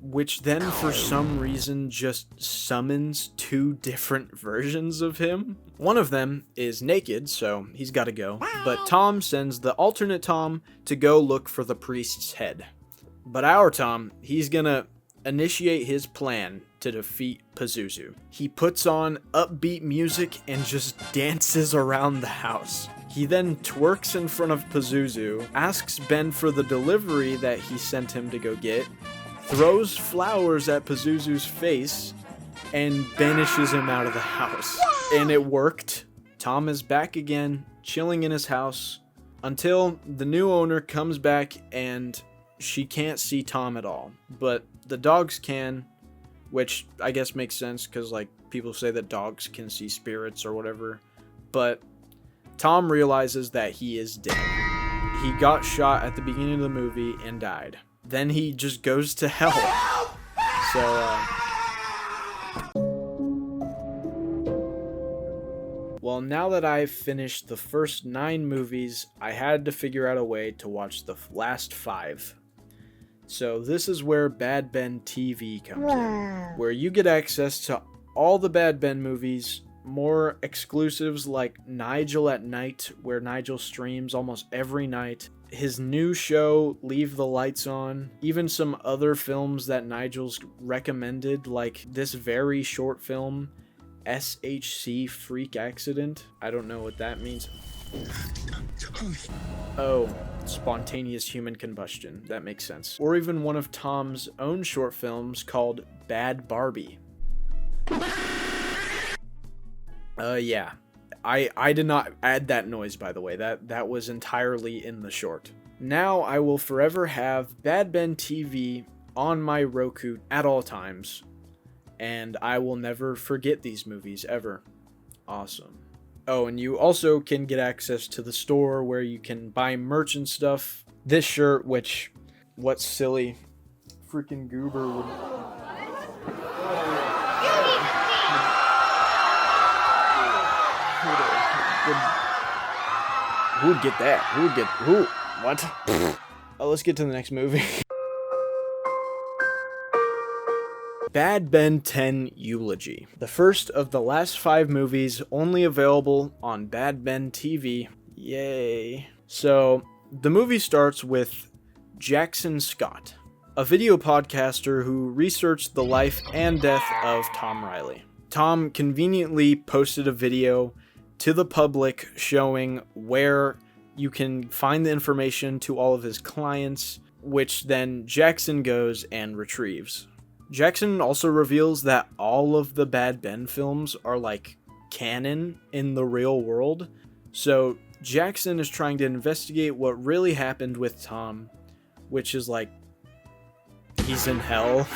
Which then for some reason just summons two different versions of him. One of them is naked, so he's gotta go, but Tom sends the alternate Tom to go look for the priest's head. But our Tom, he's gonna initiate his plan to defeat Pazuzu. He puts on upbeat music and just dances around the house. He then twerks in front of Pazuzu, asks Ben for the delivery that he sent him to go get, throws flowers at Pazuzu's face, and banishes him out of the house. And it worked. Tom is back again, chilling in his house, until the new owner comes back and she can't see Tom at all. But the dogs can, which I guess makes sense because like people say that dogs can see spirits or whatever. But Tom realizes that he is dead. He got shot at the beginning of the movie and died. Then he just goes to hell. Well, now that I've finished the first 9 movies, I had to figure out a way to watch the last 5. So this is where Bad Ben TV comes in, where you get access to all the Bad Ben movies, more exclusives like Nigel at Night, where Nigel streams almost every night, his new show, Leave the Lights On, even some other films that Nigel's recommended, like this very short film, SHC Freak Accident. I don't know what that means. Oh, spontaneous human combustion. That makes sense. Or even one of Tom's own short films called Bad Barbie. Yeah. I did not add that noise, by the way. That was entirely in the short. Now I will forever have Bad Ben TV on my Roku at all times, and I will never forget these movies ever. Awesome. Oh, and you also can get access to the store where you can buy merch and stuff. This shirt, which, what silly freaking goober would... Who would get that? Who? What? Oh, let's get to the next movie. Bad Ben 10 Eulogy. The first of the last 5 movies only available on Bad Ben TV. Yay. So, the movie starts with Jackson Scott, a video podcaster who researched the life and death of Tom Riley. Tom conveniently posted a video to the public showing where you can find the information to all of his clients, which then Jackson goes and retrieves. Jackson also reveals that all of the Bad Ben films are like canon in the real world. So Jackson is trying to investigate what really happened with Tom, which is like, he's in hell.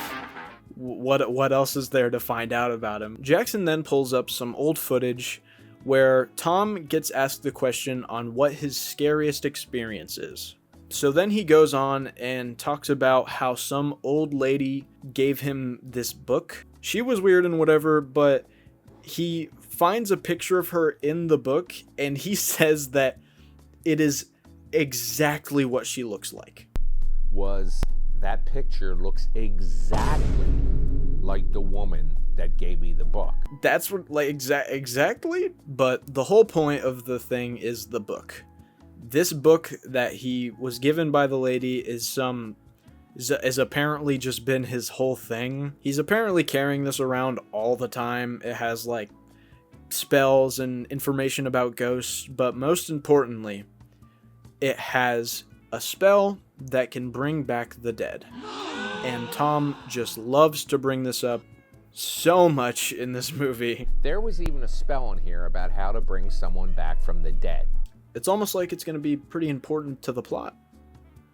What else is there to find out about him? Jackson then pulls up some old footage where Tom gets asked the question on what his scariest experience is. So then he goes on and talks about how some old lady gave him this book. She was weird and whatever, but he finds a picture of her in the book and he says that it is exactly what she looks like. That picture looks exactly like the woman that gave me the book. That's what, like, exactly? But the whole point of the thing is the book. This book that he was given by the lady is apparently just been his whole thing. He's apparently carrying this around all the time. It has, like, spells and information about ghosts, but most importantly, it has a spell that can bring back the dead. And Tom just loves to bring this up so much in this movie. There was even a spell in here about how to bring someone back from the dead. It's almost like it's going to be pretty important to the plot.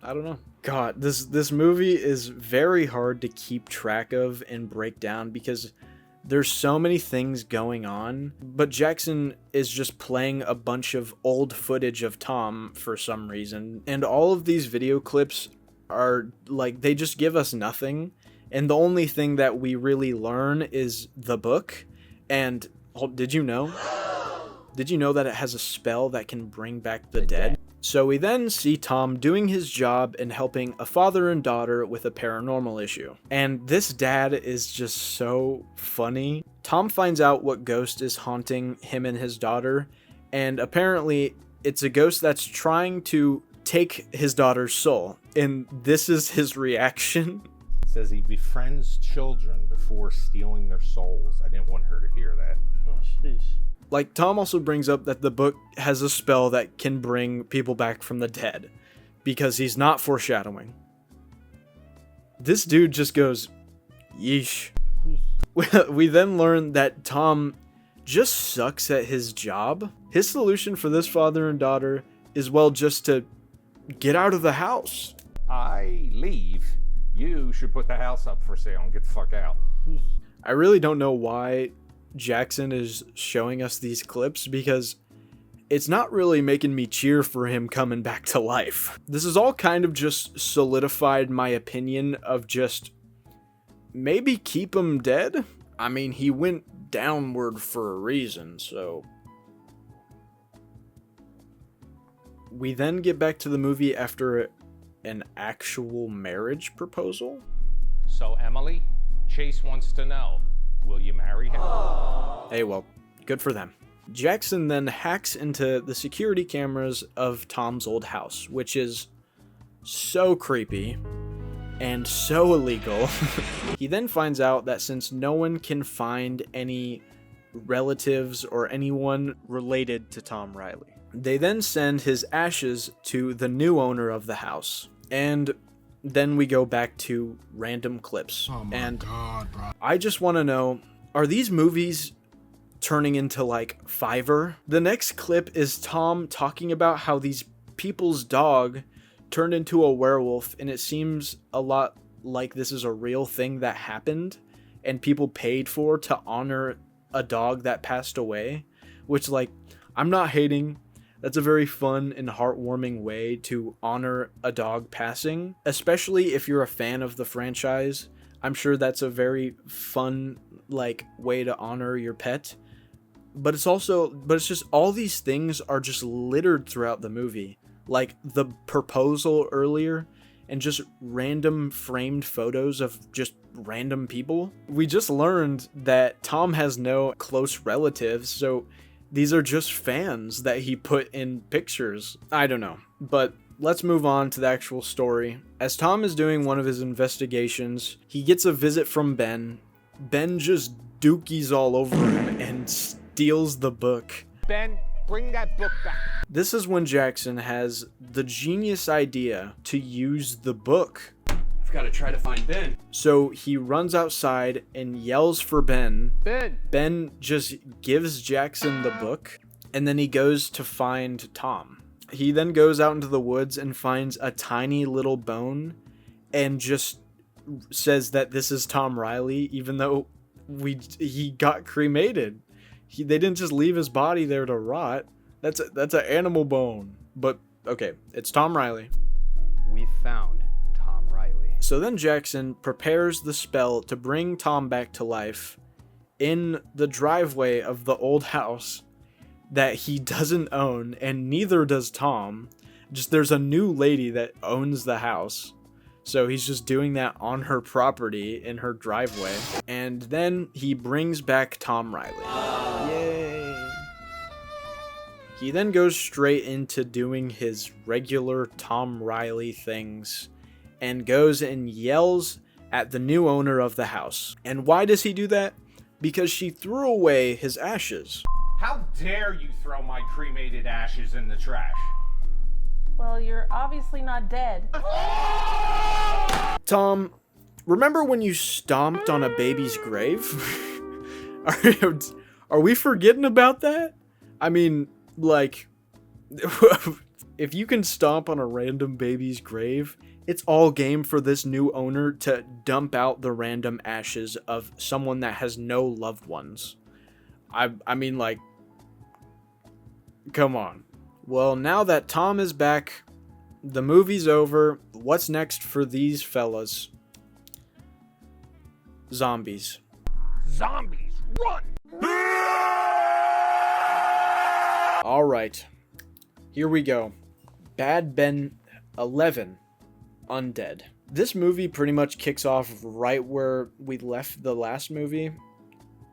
I don't know. God, this movie is very hard to keep track of and break down because there's so many things going on, but Jackson is just playing a bunch of old footage of Tom for some reason, and all of these video clips are like, they just give us nothing, and the only thing that we really learn is the book. And did you know that it has a spell that can bring back the dead? So we then see Tom doing his job and helping a father and daughter with a paranormal issue. And this dad is just so funny. Tom finds out what ghost is haunting him and his daughter, and apparently it's a ghost that's trying to take his daughter's soul. And this is his reaction. It says he befriends children before stealing their souls. I didn't want her to hear that. Oh, jeez. Like, Tom also brings up that the book has a spell that can bring people back from the dead, because he's not foreshadowing. This dude just goes, yeesh. We then learn that Tom just sucks at his job. His solution for this father and daughter is, well, just to get out of the house. I leave. You should put the house up for sale and get the fuck out. I really don't know why Jackson is showing us these clips, because it's not really making me cheer for him coming back to life. This is all kind of just solidified my opinion of just maybe keep him dead. I mean, he went downward for a reason, so. We then get back to the movie after an actual marriage proposal. So, Emily, Chase wants to know, will you marry him? Hey, well, good for them. Jackson then hacks into the security cameras of Tom's old house, which is so creepy and so illegal. He then finds out that since no one can find any relatives or anyone related to Tom Riley, they then send his ashes to the new owner of the house. And then we go back to random clips. Oh my God, bro. I just want to know, are these movies turning into like Fiverr? The next clip is Tom talking about how these people's dog turned into a werewolf, and it seems a lot like this is a real thing that happened and people paid for to honor a dog that passed away, which, like, I'm not hating. That's a very fun and heartwarming way to honor a dog passing, especially if you're a fan of the franchise. I'm sure that's a very fun, like, way to honor your pet. But it's just all these things are just littered throughout the movie. Like, the proposal earlier and just random framed photos of just random people. We just learned that Tom has no close relatives, so these are just fans that he put in pictures. I don't know, but let's move on to the actual story. As Tom is doing one of his investigations, he gets a visit from Ben. Ben just dookies all over him and steals the book. Ben, bring that book back. This is when Jackson has the genius idea to use the book. I've got to try to find Ben. So he runs outside and yells for Ben. Ben. Ben just gives Jackson the book, and then he goes to find Tom. He then goes out into the woods and finds a tiny little bone and just says that this is Tom Riley, even though he got cremated. They didn't just leave his body there to rot. That's an animal bone. But okay, it's Tom Riley. We found Tom Riley. So then Jackson prepares the spell to bring Tom back to life in the driveway of the old house that he doesn't own, and neither does Tom. Just there's a new lady that owns the house. So he's just doing that on her property in her driveway. And then he brings back Tom Riley. Yay. He then goes straight into doing his regular Tom Riley things and goes and yells at the new owner of the house. And why does he do that? Because she threw away his ashes. How dare you throw my cremated ashes in the trash? Well, you're obviously not dead. Tom, remember when you stomped on a baby's grave? Are we forgetting about that? I mean, like, if you can stomp on a random baby's grave, it's all game for this new owner to dump out the random ashes of someone that has no loved ones. I mean, like, come on. Well, now that Tom is back, the movie's over. What's next for these fellas? Zombies. Zombies, run! Alright, here we go. Bad Ben 11, Undead. This movie pretty much kicks off right where we left the last movie.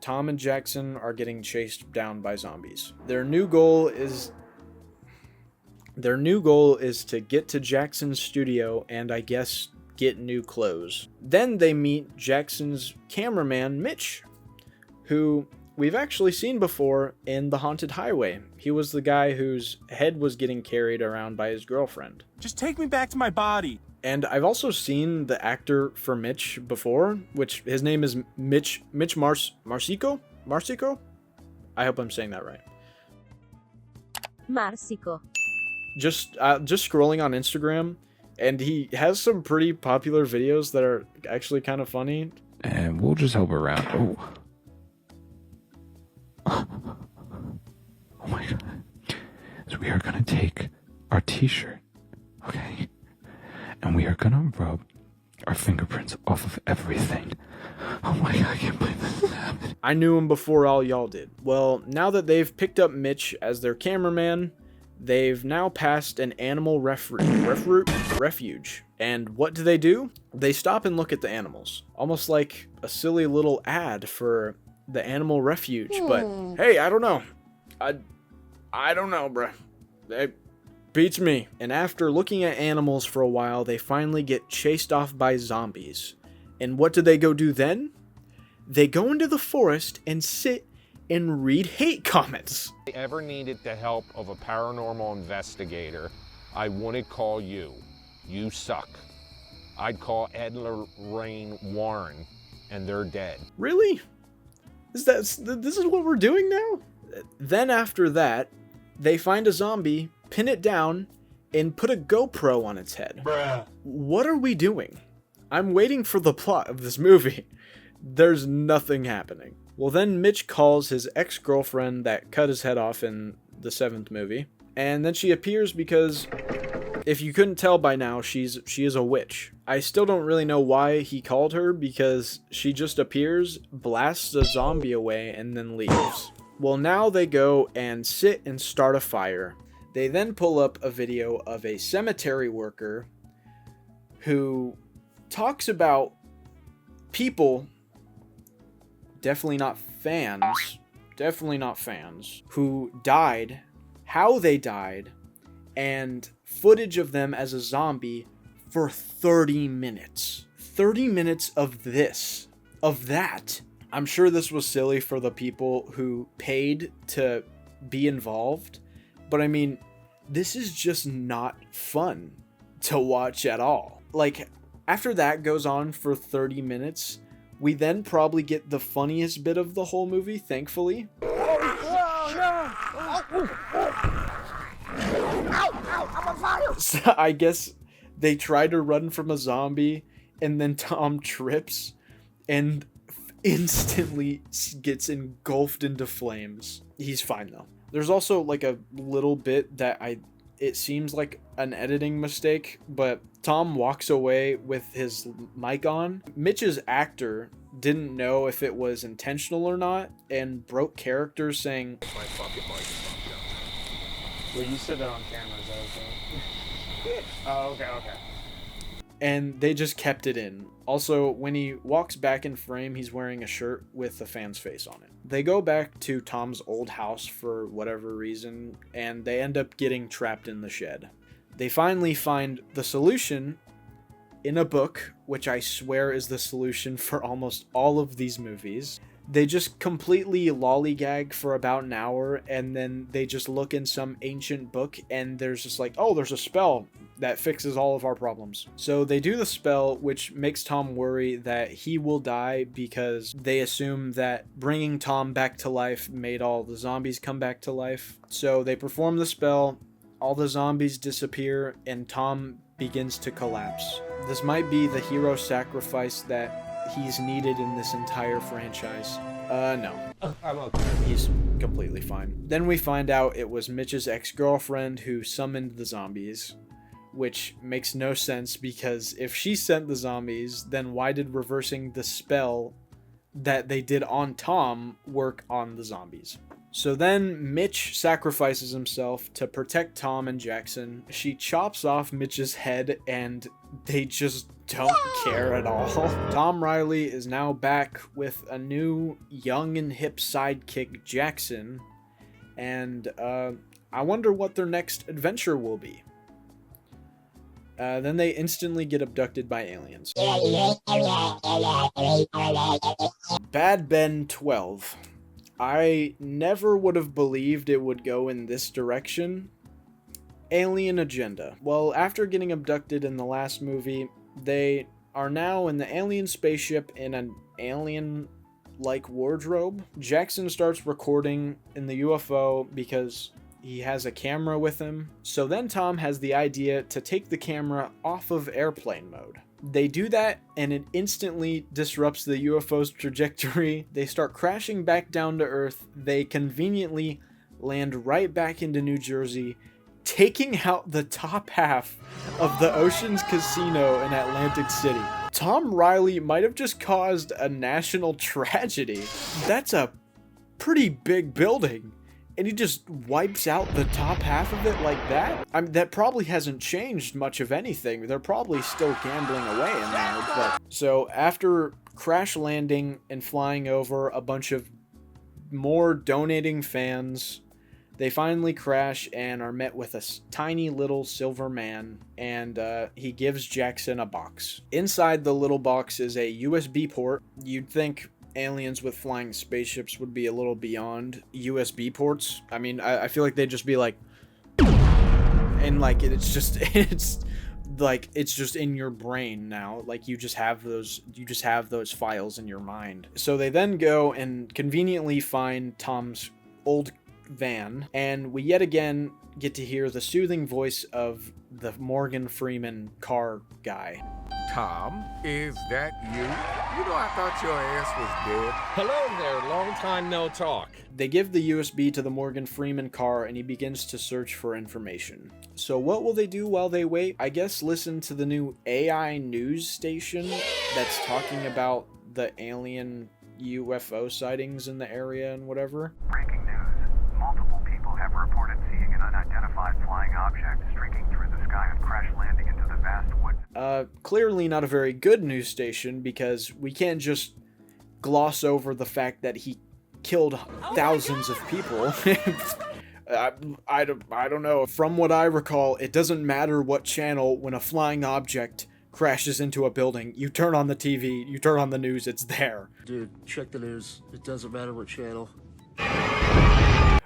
Tom and Jackson are getting chased down by zombies. Their new goal is to get to Jackson's studio and, I guess, get new clothes. Then they meet Jackson's cameraman, Mitch, who we've actually seen before in The Haunted Highway. He was the guy whose head was getting carried around by his girlfriend. Just take me back to my body. And I've also seen the actor for Mitch before, which his name is Mitch Marsico? I hope I'm saying that right. Marsico. Just scrolling on Instagram, and he has some pretty popular videos that are actually kind of funny. And we'll just help around. Oh my god. So we are gonna take our t-shirt, okay? And we are gonna rub our fingerprints off of everything. Oh my god, I can't believe this is happening. I knew him before all y'all did. Well, now that they've picked up Mitch as their cameraman, they've now passed an animal refuge. And what do? They stop and look at the animals. Almost like a silly little ad for the animal refuge. But hey, I don't know. I don't know, bruh. It beats me. And after looking at animals for a while, they finally get chased off by zombies. And what do they go do then? They go into the forest and sit and read hate comments. If I ever needed the help of a paranormal investigator, I wouldn't call you. You suck. I'd call Ed Lorraine Warren, and they're dead. Really? This is what we're doing now? Then after that, they find a zombie, pin it down, and put a GoPro on its head. Bruh. What are we doing? I'm waiting for the plot of this movie. There's nothing happening. Well, then Mitch calls his ex-girlfriend that cut his head off in the 7th movie. And then she appears because, if you couldn't tell by now, she is a witch. I still don't really know why he called her, because she just appears, blasts a zombie away, and then leaves. Well, now they go and sit and start a fire. They then pull up a video of a cemetery worker who talks about people, definitely not fans, who died, how they died, and footage of them as a zombie for 30 minutes. 30 minutes of this, of that. I'm sure this was silly for the people who paid to be involved, but I mean, this is just not fun to watch at all. Like, after that goes on for 30 minutes, we then probably get the funniest bit of the whole movie, thankfully. So I guess they try to run from a zombie, and then Tom trips and instantly gets engulfed into flames. He's fine though. There's also like a little bit that it seems like an editing mistake, but Tom walks away with his mic on. Mitch's actor didn't know if it was intentional or not and broke character saying, "My fucking mic fucked up." Well, you said that on camera, is that okay? Oh, okay. And they just kept it in. Also, when he walks back in frame, he's wearing a shirt with a fan's face on it. They go back to Tom's old house for whatever reason, and they end up getting trapped in the shed. They finally find the solution in a book, which I swear is the solution for almost all of these movies. They just completely lollygag for about an hour, and then they just look in some ancient book, and there's just like, oh, there's a spell that fixes all of our problems. So they do the spell, which makes Tom worry that he will die because they assume that bringing Tom back to life made all the zombies come back to life. So they perform the spell, all the zombies disappear, and Tom begins to collapse. This might be the hero sacrifice that he's needed in this entire franchise. No. I'm okay. He's completely fine. Then we find out it was Mitch's ex-girlfriend who summoned the zombies, which makes no sense because if she sent the zombies, then why did reversing the spell that they did on Tom work on the zombies? So then Mitch sacrifices himself to protect Tom and Jackson. She chops off Mitch's head and they just don't care at all. Tom Riley is now back with a new young and hip sidekick, Jackson, and I wonder what their next adventure will be. Then they instantly get abducted by aliens. Bad Ben 12. I never would have believed it would go in this direction. Alien agenda. Well, after getting abducted in the last movie, they are now in the alien spaceship in an alien-like wardrobe. Jackson starts recording in the UFO because he has a camera with him. So then Tom has the idea to take the camera off of airplane mode. They do that, and it instantly disrupts the UFO's trajectory. They start crashing back down to Earth. They conveniently land right back into New Jersey, taking out the top half of the Oceans Casino in Atlantic City. Tom Riley might have just caused a national tragedy. That's a pretty big building, and he just wipes out the top half of it like that? I mean, that probably hasn't changed much of anything. They're probably still gambling away in there. But so after crash landing and flying over a bunch of more donating fans, they finally crash and are met with a tiny little silver man, and he gives Jackson a box. Inside the little box is a USB port. You'd think aliens with flying spaceships would be a little beyond USB ports. I mean, I feel like they'd just be like, and like it's just in your brain now. Like you just have those files in your mind. So they then go and conveniently find Tom's old van, and we yet again get to hear the soothing voice of the Morgan Freeman car guy. Tom, is that you? You know, I thought your ass was dead. Hello there, long time no talk. They give the USB to the Morgan Freeman car, and he begins to search for information. So what will they do while they wait? I guess listen to the new AI news station that's talking about the alien UFO sightings in the area and whatever. Breaking news. Multiple people have reported seeing an unidentified flying object streaking through the sky and crash landing into the vast woods. Clearly not a very good news station, because we can't just gloss over the fact that he killed thousands of people. I don't know. From what I recall, it doesn't matter what channel when a flying object crashes into a building. You turn on the TV, you turn on the news, it's there. Dude, check the news. It doesn't matter what channel.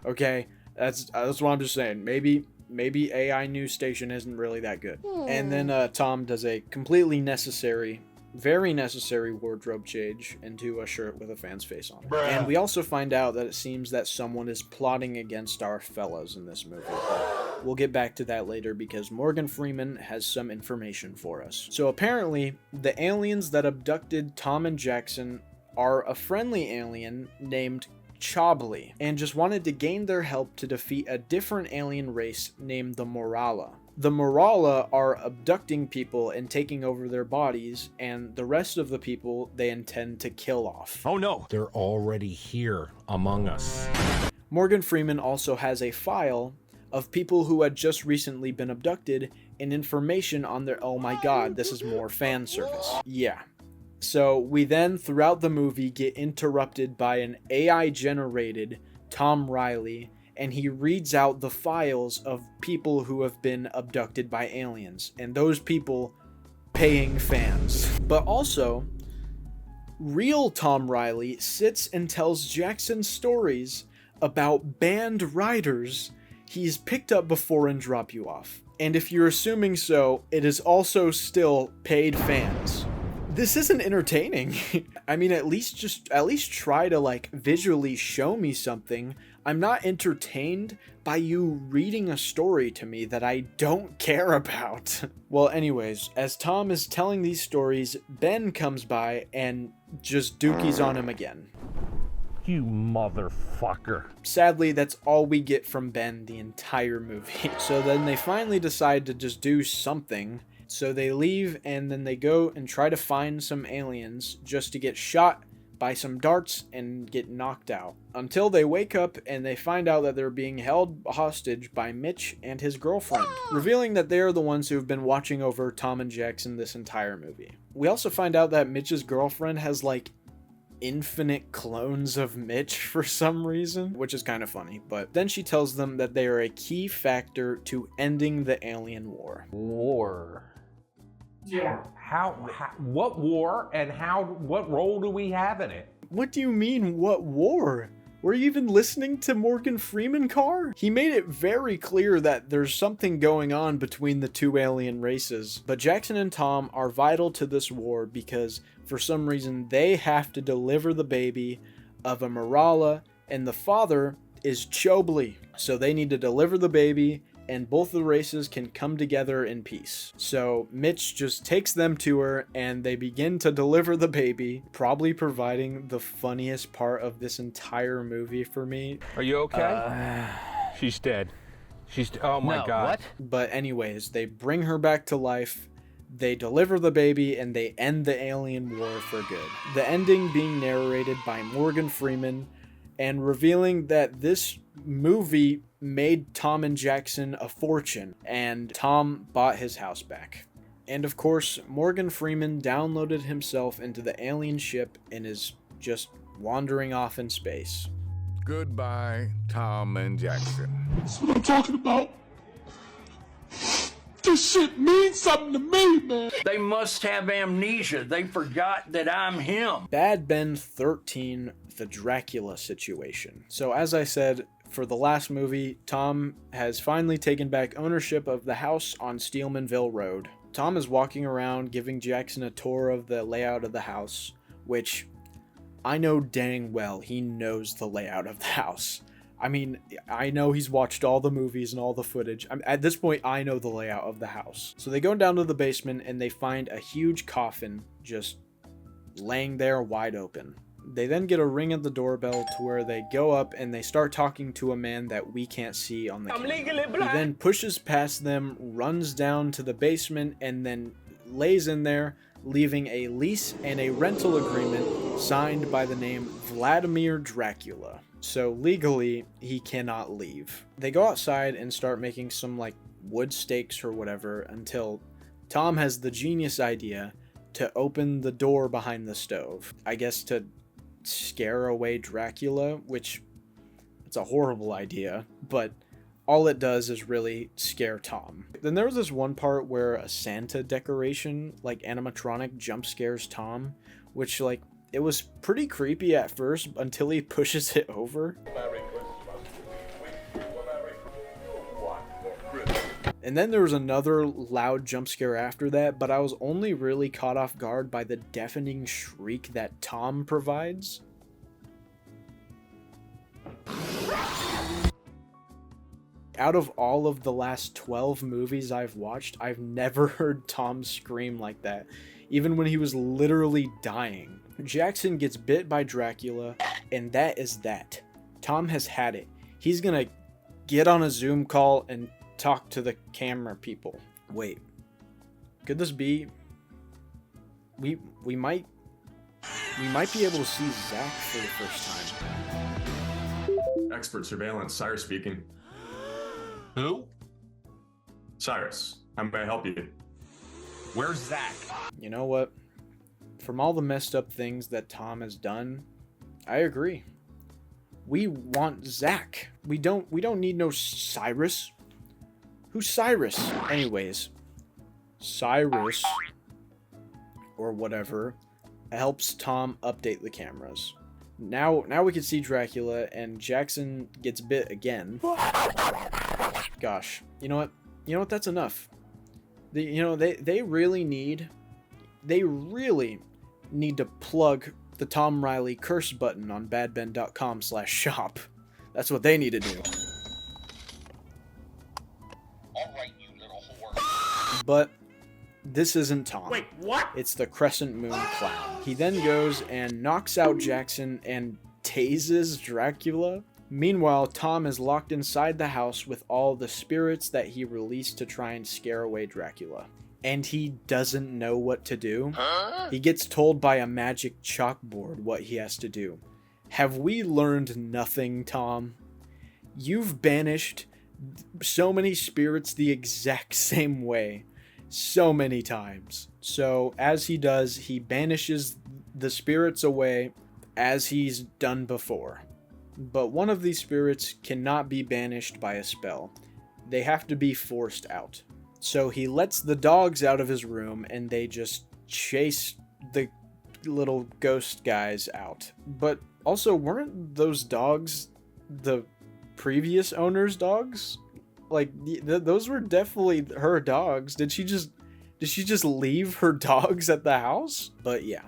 Okay, that's what I'm just saying. Maybe AI news station isn't really that good. And then Tom does a completely necessary, very necessary wardrobe change into a shirt with a fan's face on it. Bruh. And we also find out that it seems that someone is plotting against our fellas in this movie. But we'll get back to that later because Morgan Freeman has some information for us. So apparently, the aliens that abducted Tom and Jackson are a friendly alien named Chobley, and just wanted to gain their help to defeat a different alien race named the Morala. The Morala are abducting people and taking over their bodies, and the rest of the people they intend to kill off. Oh no! They're already here among us. Morgan Freeman also has a file of people who had just recently been abducted and information on their— oh my god, this is more fan service. Yeah. So we then, throughout the movie, get interrupted by an AI-generated Tom Riley, and he reads out the files of people who have been abducted by aliens, and those people paying fans. But also, real Tom Riley sits and tells Jackson stories about band riders he's picked up before and drop you off. And if you're assuming so, it is also still paid fans. This isn't entertaining. I mean, at least try to like visually show me something. I'm not entertained by you reading a story to me that I don't care about. Well, anyways, as Tom is telling these stories, Ben comes by and just dookies on him again. You motherfucker. Sadly, that's all we get from Ben the entire movie. So then they finally decide to just do something. So they leave, and then they go and try to find some aliens just to get shot by some darts and get knocked out. Until they wake up and they find out that they're being held hostage by Mitch and his girlfriend, revealing that they are the ones who have been watching over Tom and Jackson this entire movie. We also find out that Mitch's girlfriend has like infinite clones of Mitch for some reason, which is kind of funny. But then she tells them that they are a key factor to ending the alien war. War? Yeah. How what war, and what role do we have in it? What do you mean, what war? Were you even listening to Morgan Freeman, Carr? He made it very clear that there's something going on between the two alien races, but Jackson and Tom are vital to this war because for some reason they have to deliver the baby of a Morala, and the father is Chobley. So they need to deliver the baby, and both the races can come together in peace. So Mitch just takes them to her, and they begin to deliver the baby, probably providing the funniest part of this entire movie for me. Are you okay? She's dead. Oh my god. What? But anyways, they bring her back to life, they deliver the baby, and they end the alien war for good. The ending being narrated by Morgan Freeman, and revealing that this movie made Tom and Jackson a fortune, and Tom bought his house back. And of course, Morgan Freeman downloaded himself into the alien ship and is just wandering off in space. Goodbye, Tom and Jackson. That's what I'm talking about. This shit means something to me, man. They must have amnesia. They forgot that I'm him. Bad Ben 13, The Dracula Situation. So as I said, for the last movie, Tom has finally taken back ownership of the house on Steelmanville Road. Tom is walking around giving Jackson a tour of the layout of the house, which I know dang well he knows the layout of the house. I mean, I know he's watched all the movies and all the footage. At this point, I know the layout of the house. So they go down to the basement and they find a huge coffin just laying there wide open. They then get a ring at the doorbell to where they go up and they start talking to a man that we can't see on the camera. He then pushes past them, runs down to the basement, and then lays in there, leaving a lease and a rental agreement signed by the name Vladimir Dracula. So legally, he cannot leave. They go outside and start making some like wood stakes or whatever until Tom has the genius idea to open the door behind the stove. I guess to scare away Dracula, which it's a horrible idea, but all it does is really scare Tom. Then there was this one part where a Santa decoration, like animatronic, jump scares Tom, which like, it was pretty creepy at first until he pushes it over. And then there was another loud jump scare after that, but I was only really caught off guard by the deafening shriek that Tom provides. Out of all of the last 12 movies I've watched, I've never heard Tom scream like that, even when he was literally dying. Jackson gets bit by Dracula, and that is that. Tom has had it. He's gonna get on a Zoom call and talk to the camera people. Wait, could this be? We might be able to see Zach for the first time. Expert surveillance, Cyrus speaking. Who? Cyrus, how may I help you? Where's Zach? You know what? From all the messed up things that Tom has done, I agree. We want Zach. We don't need no Cyrus. Who's Cyrus? Anyways, Cyrus, or whatever, helps Tom update the cameras. Now we can see Dracula, and Jackson gets bit again. Gosh, you know what? That's enough. They really need to plug the Tom Riley curse button on badben.com/shop. That's what they need to do. Alright, you little whore. But this isn't Tom. Wait, what? It's the Crescent Moon Clown. He then goes and knocks out Jackson and tases Dracula. Meanwhile, Tom is locked inside the house with all the spirits that he released to try and scare away Dracula. And he doesn't know what to do. He gets told by a magic chalkboard what he has to do. Have we learned nothing, Tom? You've banished so many spirits the exact same way so many times. So as he does, he banishes the spirits away as he's done before. But one of these spirits cannot be banished by a spell. They have to be forced out. So he lets the dogs out of his room and they just chase the little ghost guys out. But also, weren't those dogs the previous owner's dogs? Like, those were definitely her dogs. Did she just leave her dogs at the house? But yeah.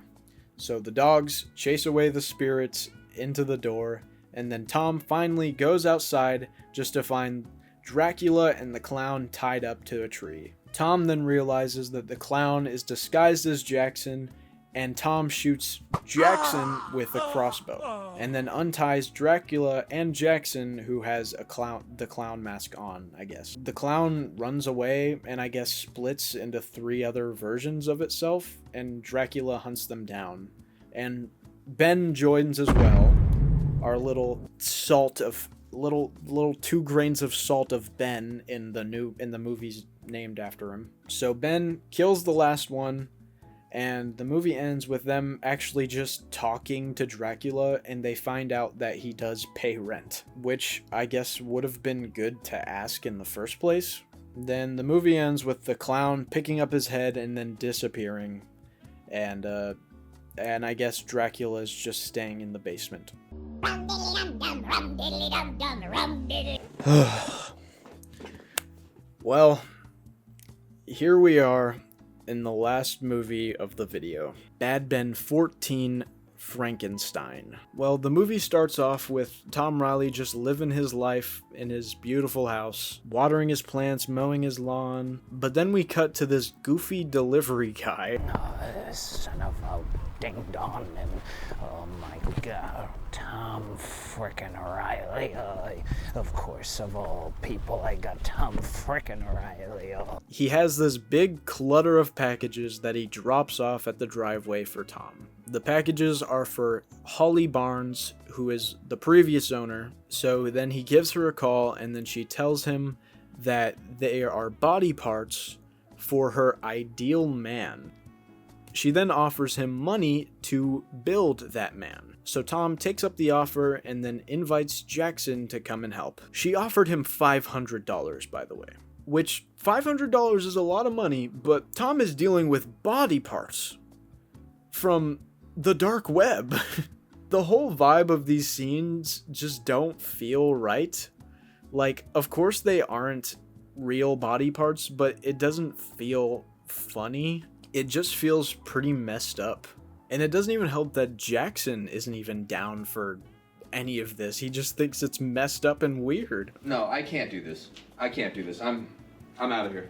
So the dogs chase away the spirits into the door, and then Tom finally goes outside just to find Dracula and the clown tied up to a tree. Tom then realizes that the clown is disguised as Jackson, and Tom shoots Jackson with a crossbow, and then unties Dracula and Jackson, who has the clown mask on, I guess. The clown runs away and I guess splits into 3 other versions of itself, and Dracula hunts them down. And Ben joins as well, our little 2 grains of salt of Ben in the movies named after him. So Ben kills the last one, and the movie ends with them actually just talking to Dracula, and they find out that he does pay rent, which I guess would have been good to ask in the first place. Then the movie ends with the clown picking up his head and then disappearing, and I guess Dracula is just staying in the basement. Well, here we are in the last movie of the video, Bad Ben 14, Frankenstein. Well, the movie starts off with Tom Riley just living his life in his beautiful house, watering his plants, mowing his lawn, but then we cut to this goofy delivery guy. Son of a ding dong, and oh my God, Tom frickin' O'Reilly. Of course, of all people, I got Tom frickin' O'Reilly. He has this big clutter of packages that he drops off at the driveway for Tom. The packages are for Holly Barnes, who is the previous owner. So then he gives her a call, and then she tells him that they are body parts for her ideal man. She then offers him money to build that man. So Tom takes up the offer and then invites Jackson to come and help. She offered him $500, by the way. Which, $500 is a lot of money, but Tom is dealing with body parts from the dark web. The whole vibe of these scenes just don't feel right. Like, of course they aren't real body parts, but it doesn't feel funny. It just feels pretty messed up. And it doesn't even help that Jackson isn't even down for any of this. He just thinks it's messed up and weird. No, I can't do this. I can't do this. I'm out of here.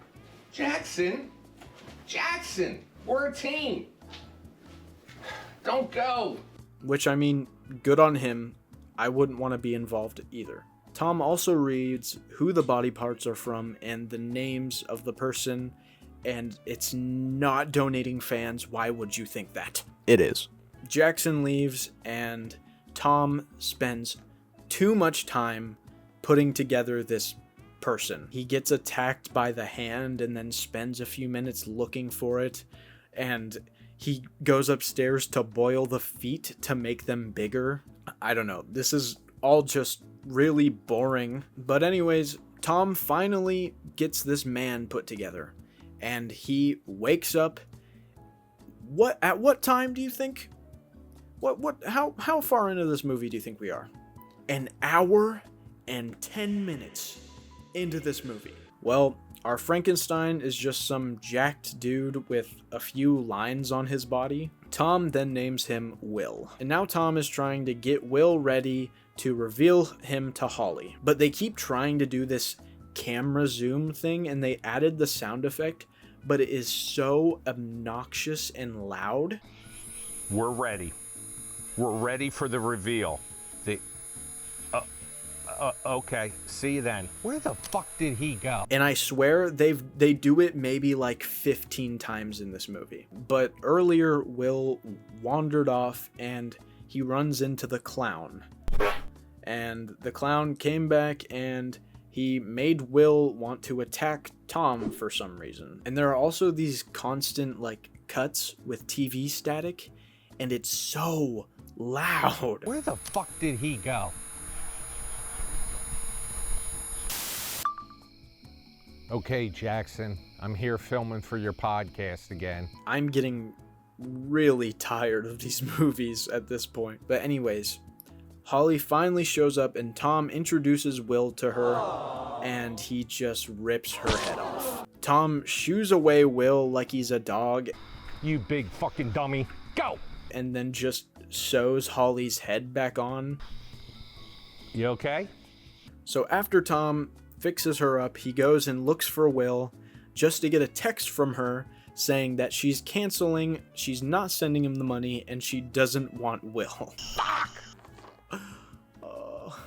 Jackson, we're a team. Don't go. Which, I mean, good on him. I wouldn't want to be involved either. Tom also reads who the body parts are from and the names of the person, and it's not donating fans. Why would you think that? It is. Jackson leaves, and Tom spends too much time putting together this person. He gets attacked by the hand and then spends a few minutes looking for it, and he goes upstairs to boil the feet to make them bigger. I don't know. This is all just really boring. But anyways, Tom finally gets this man put together, and he wakes up. At what time do you think? How far into this movie do you think we are? An hour and 10 minutes into this movie. Well, our Frankenstein is just some jacked dude with a few lines on his body. Tom then names him Will. And now Tom is trying to get Will ready to reveal him to Holly. But they keep trying to do this camera zoom thing, and they added the sound effect, but it is so obnoxious and loud. We're ready. We're ready for the reveal. Okay, see you then. Where the fuck did he go? And I swear they do it maybe like 15 times in this movie. But earlier, Will wandered off and he runs into the clown. And the clown came back and he made Will want to attack Tom for some reason. And there are also these constant like cuts with TV static, and it's so loud. Where the fuck did he go? Okay, Jackson, I'm here filming for your podcast again. I'm getting really tired of these movies at this point. But anyways, Holly finally shows up and Tom introduces Will to her, and he just rips her head off. Tom shoos away Will like he's a dog. You big fucking dummy, go! And then just sews Holly's head back on. You okay? So after Tom fixes her up, he goes and looks for Will just to get a text from her saying that she's canceling, she's not sending him the money, and she doesn't want Will. Fuck!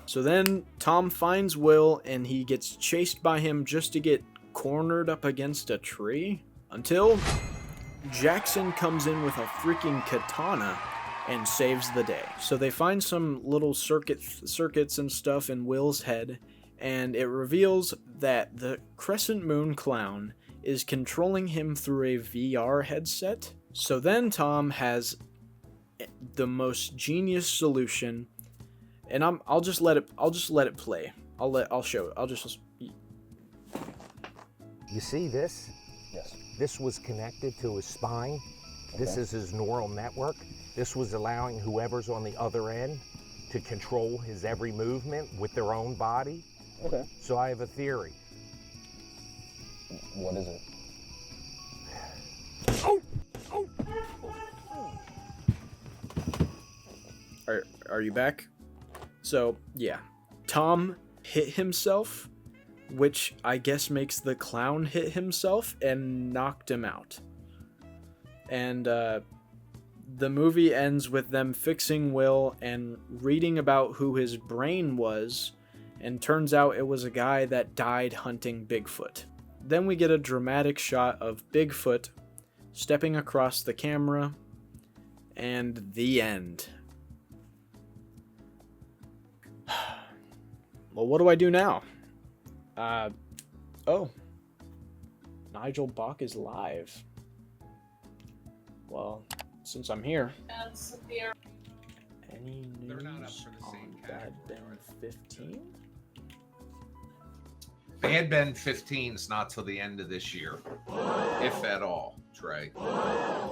So then Tom finds Will and he gets chased by him just to get cornered up against a tree until Jackson comes in with a freaking katana and saves the day. So they find some little circuits and stuff in Will's head, and it reveals that the Crescent Moon clown is controlling him through a VR headset. So then Tom has the most genius solution, and I'll just let it play. I'll show it. You see this? Yes. This was connected to his spine. Okay. This is his neural network. This was allowing whoever's on the other end to control his every movement with their own body. Okay. So I have a theory. What is it? Are you back? So, yeah. Tom hit himself, which I guess makes the clown hit himself and knocked him out. And, The movie ends with them fixing Will and reading about who his brain was, and turns out it was a guy that died hunting Bigfoot. Then we get a dramatic shot of Bigfoot stepping across the camera, and the end. Well, what do I do now? Oh. Nigel Bach is live. Well, since I'm here. Any news on Bad Ben 15? Bad Ben 15 is not till the end of this year, if at all, Trey.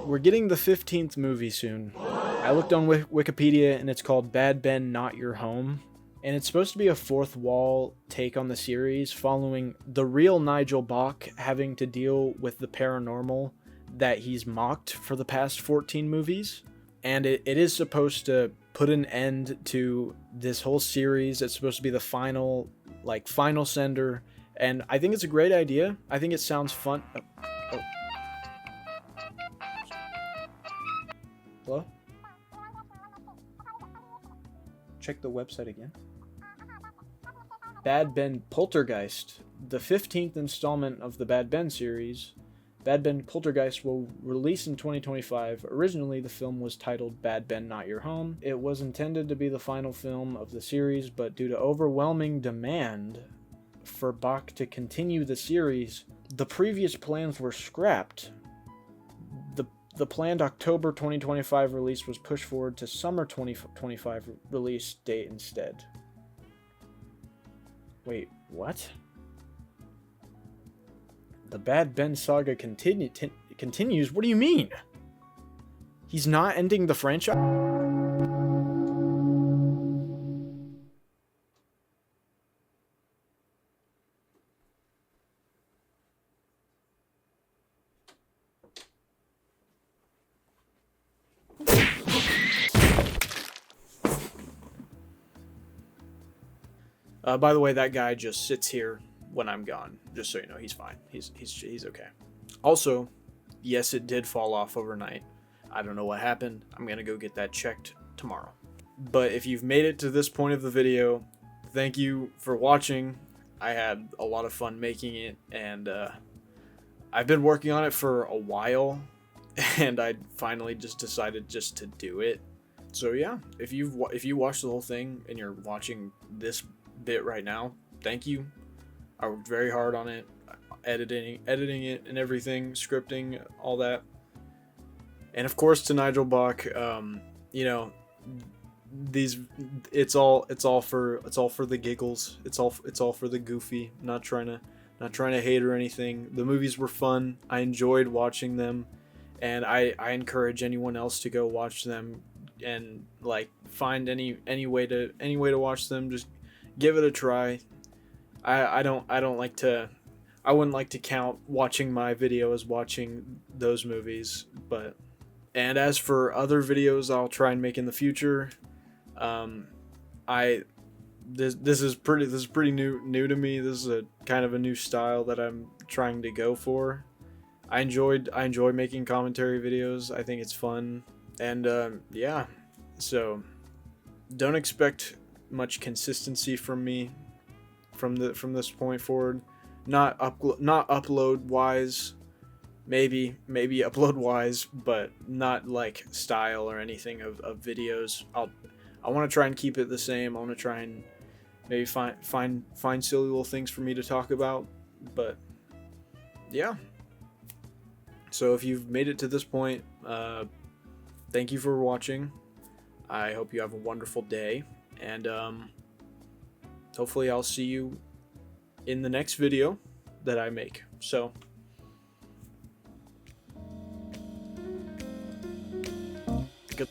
We're getting the 15th movie soon. I looked on Wikipedia and it's called Bad Ben Not Your Home. And it's supposed to be a fourth wall take on the series, following the real Nigel Bach having to deal with the paranormal that he's mocked for the past 14 movies. And it is supposed to put an end to this whole series. It's supposed to be the final sender. And I think it's a great idea. I think it sounds fun. Oh. Hello? Check the website again. Bad Ben Poltergeist, the 15th installment of the Bad Ben series. Bad Ben Poltergeist will release in 2025. Originally, the film was titled Bad Ben Not Your Home. It was intended to be the final film of the series, but due to overwhelming demand for Bach to continue the series, the previous plans were scrapped. The planned October 2025 release was pushed forward to summer 2025 release date instead. Wait, what? The Bad Ben saga continues? What do you mean? He's not ending the franchise? By the way, that guy just sits here when I'm gone. Just so you know, he's fine. He's okay. Also, yes, it did fall off overnight. I don't know what happened. I'm gonna go get that checked tomorrow. But if you've made it to this point of the video, thank you for watching. I had a lot of fun making it, and I've been working on it for a while, and I finally just decided just to do it. So yeah, if you watched the whole thing and you're watching this bit right now, thank you. I worked very hard on it, editing it and everything, scripting, all that. And of course to Nigel Bach, you know, it's all for the giggles. It's all for the goofy. Not trying to hate or anything. The movies were fun. I enjoyed watching them, and I encourage anyone else to go watch them and like find any way to watch them. Just give it a try. I wouldn't like to count watching my video as watching those movies, but. And as for other videos I'll try and make in the future, this is pretty new to me. This is a kind of a new style that I'm trying to go for. I enjoy making commentary videos. I think it's fun, and yeah. So don't expect much consistency from me from this point forward. Not upload wise. Maybe upload wise, but not like style or anything of videos. I want to try and keep it the same. I want to try and maybe find silly little things for me to talk about. But yeah. So if you've made it to this point, thank you for watching. I hope you have a wonderful day, and hopefully I'll see you in the next video that I make. So. Good.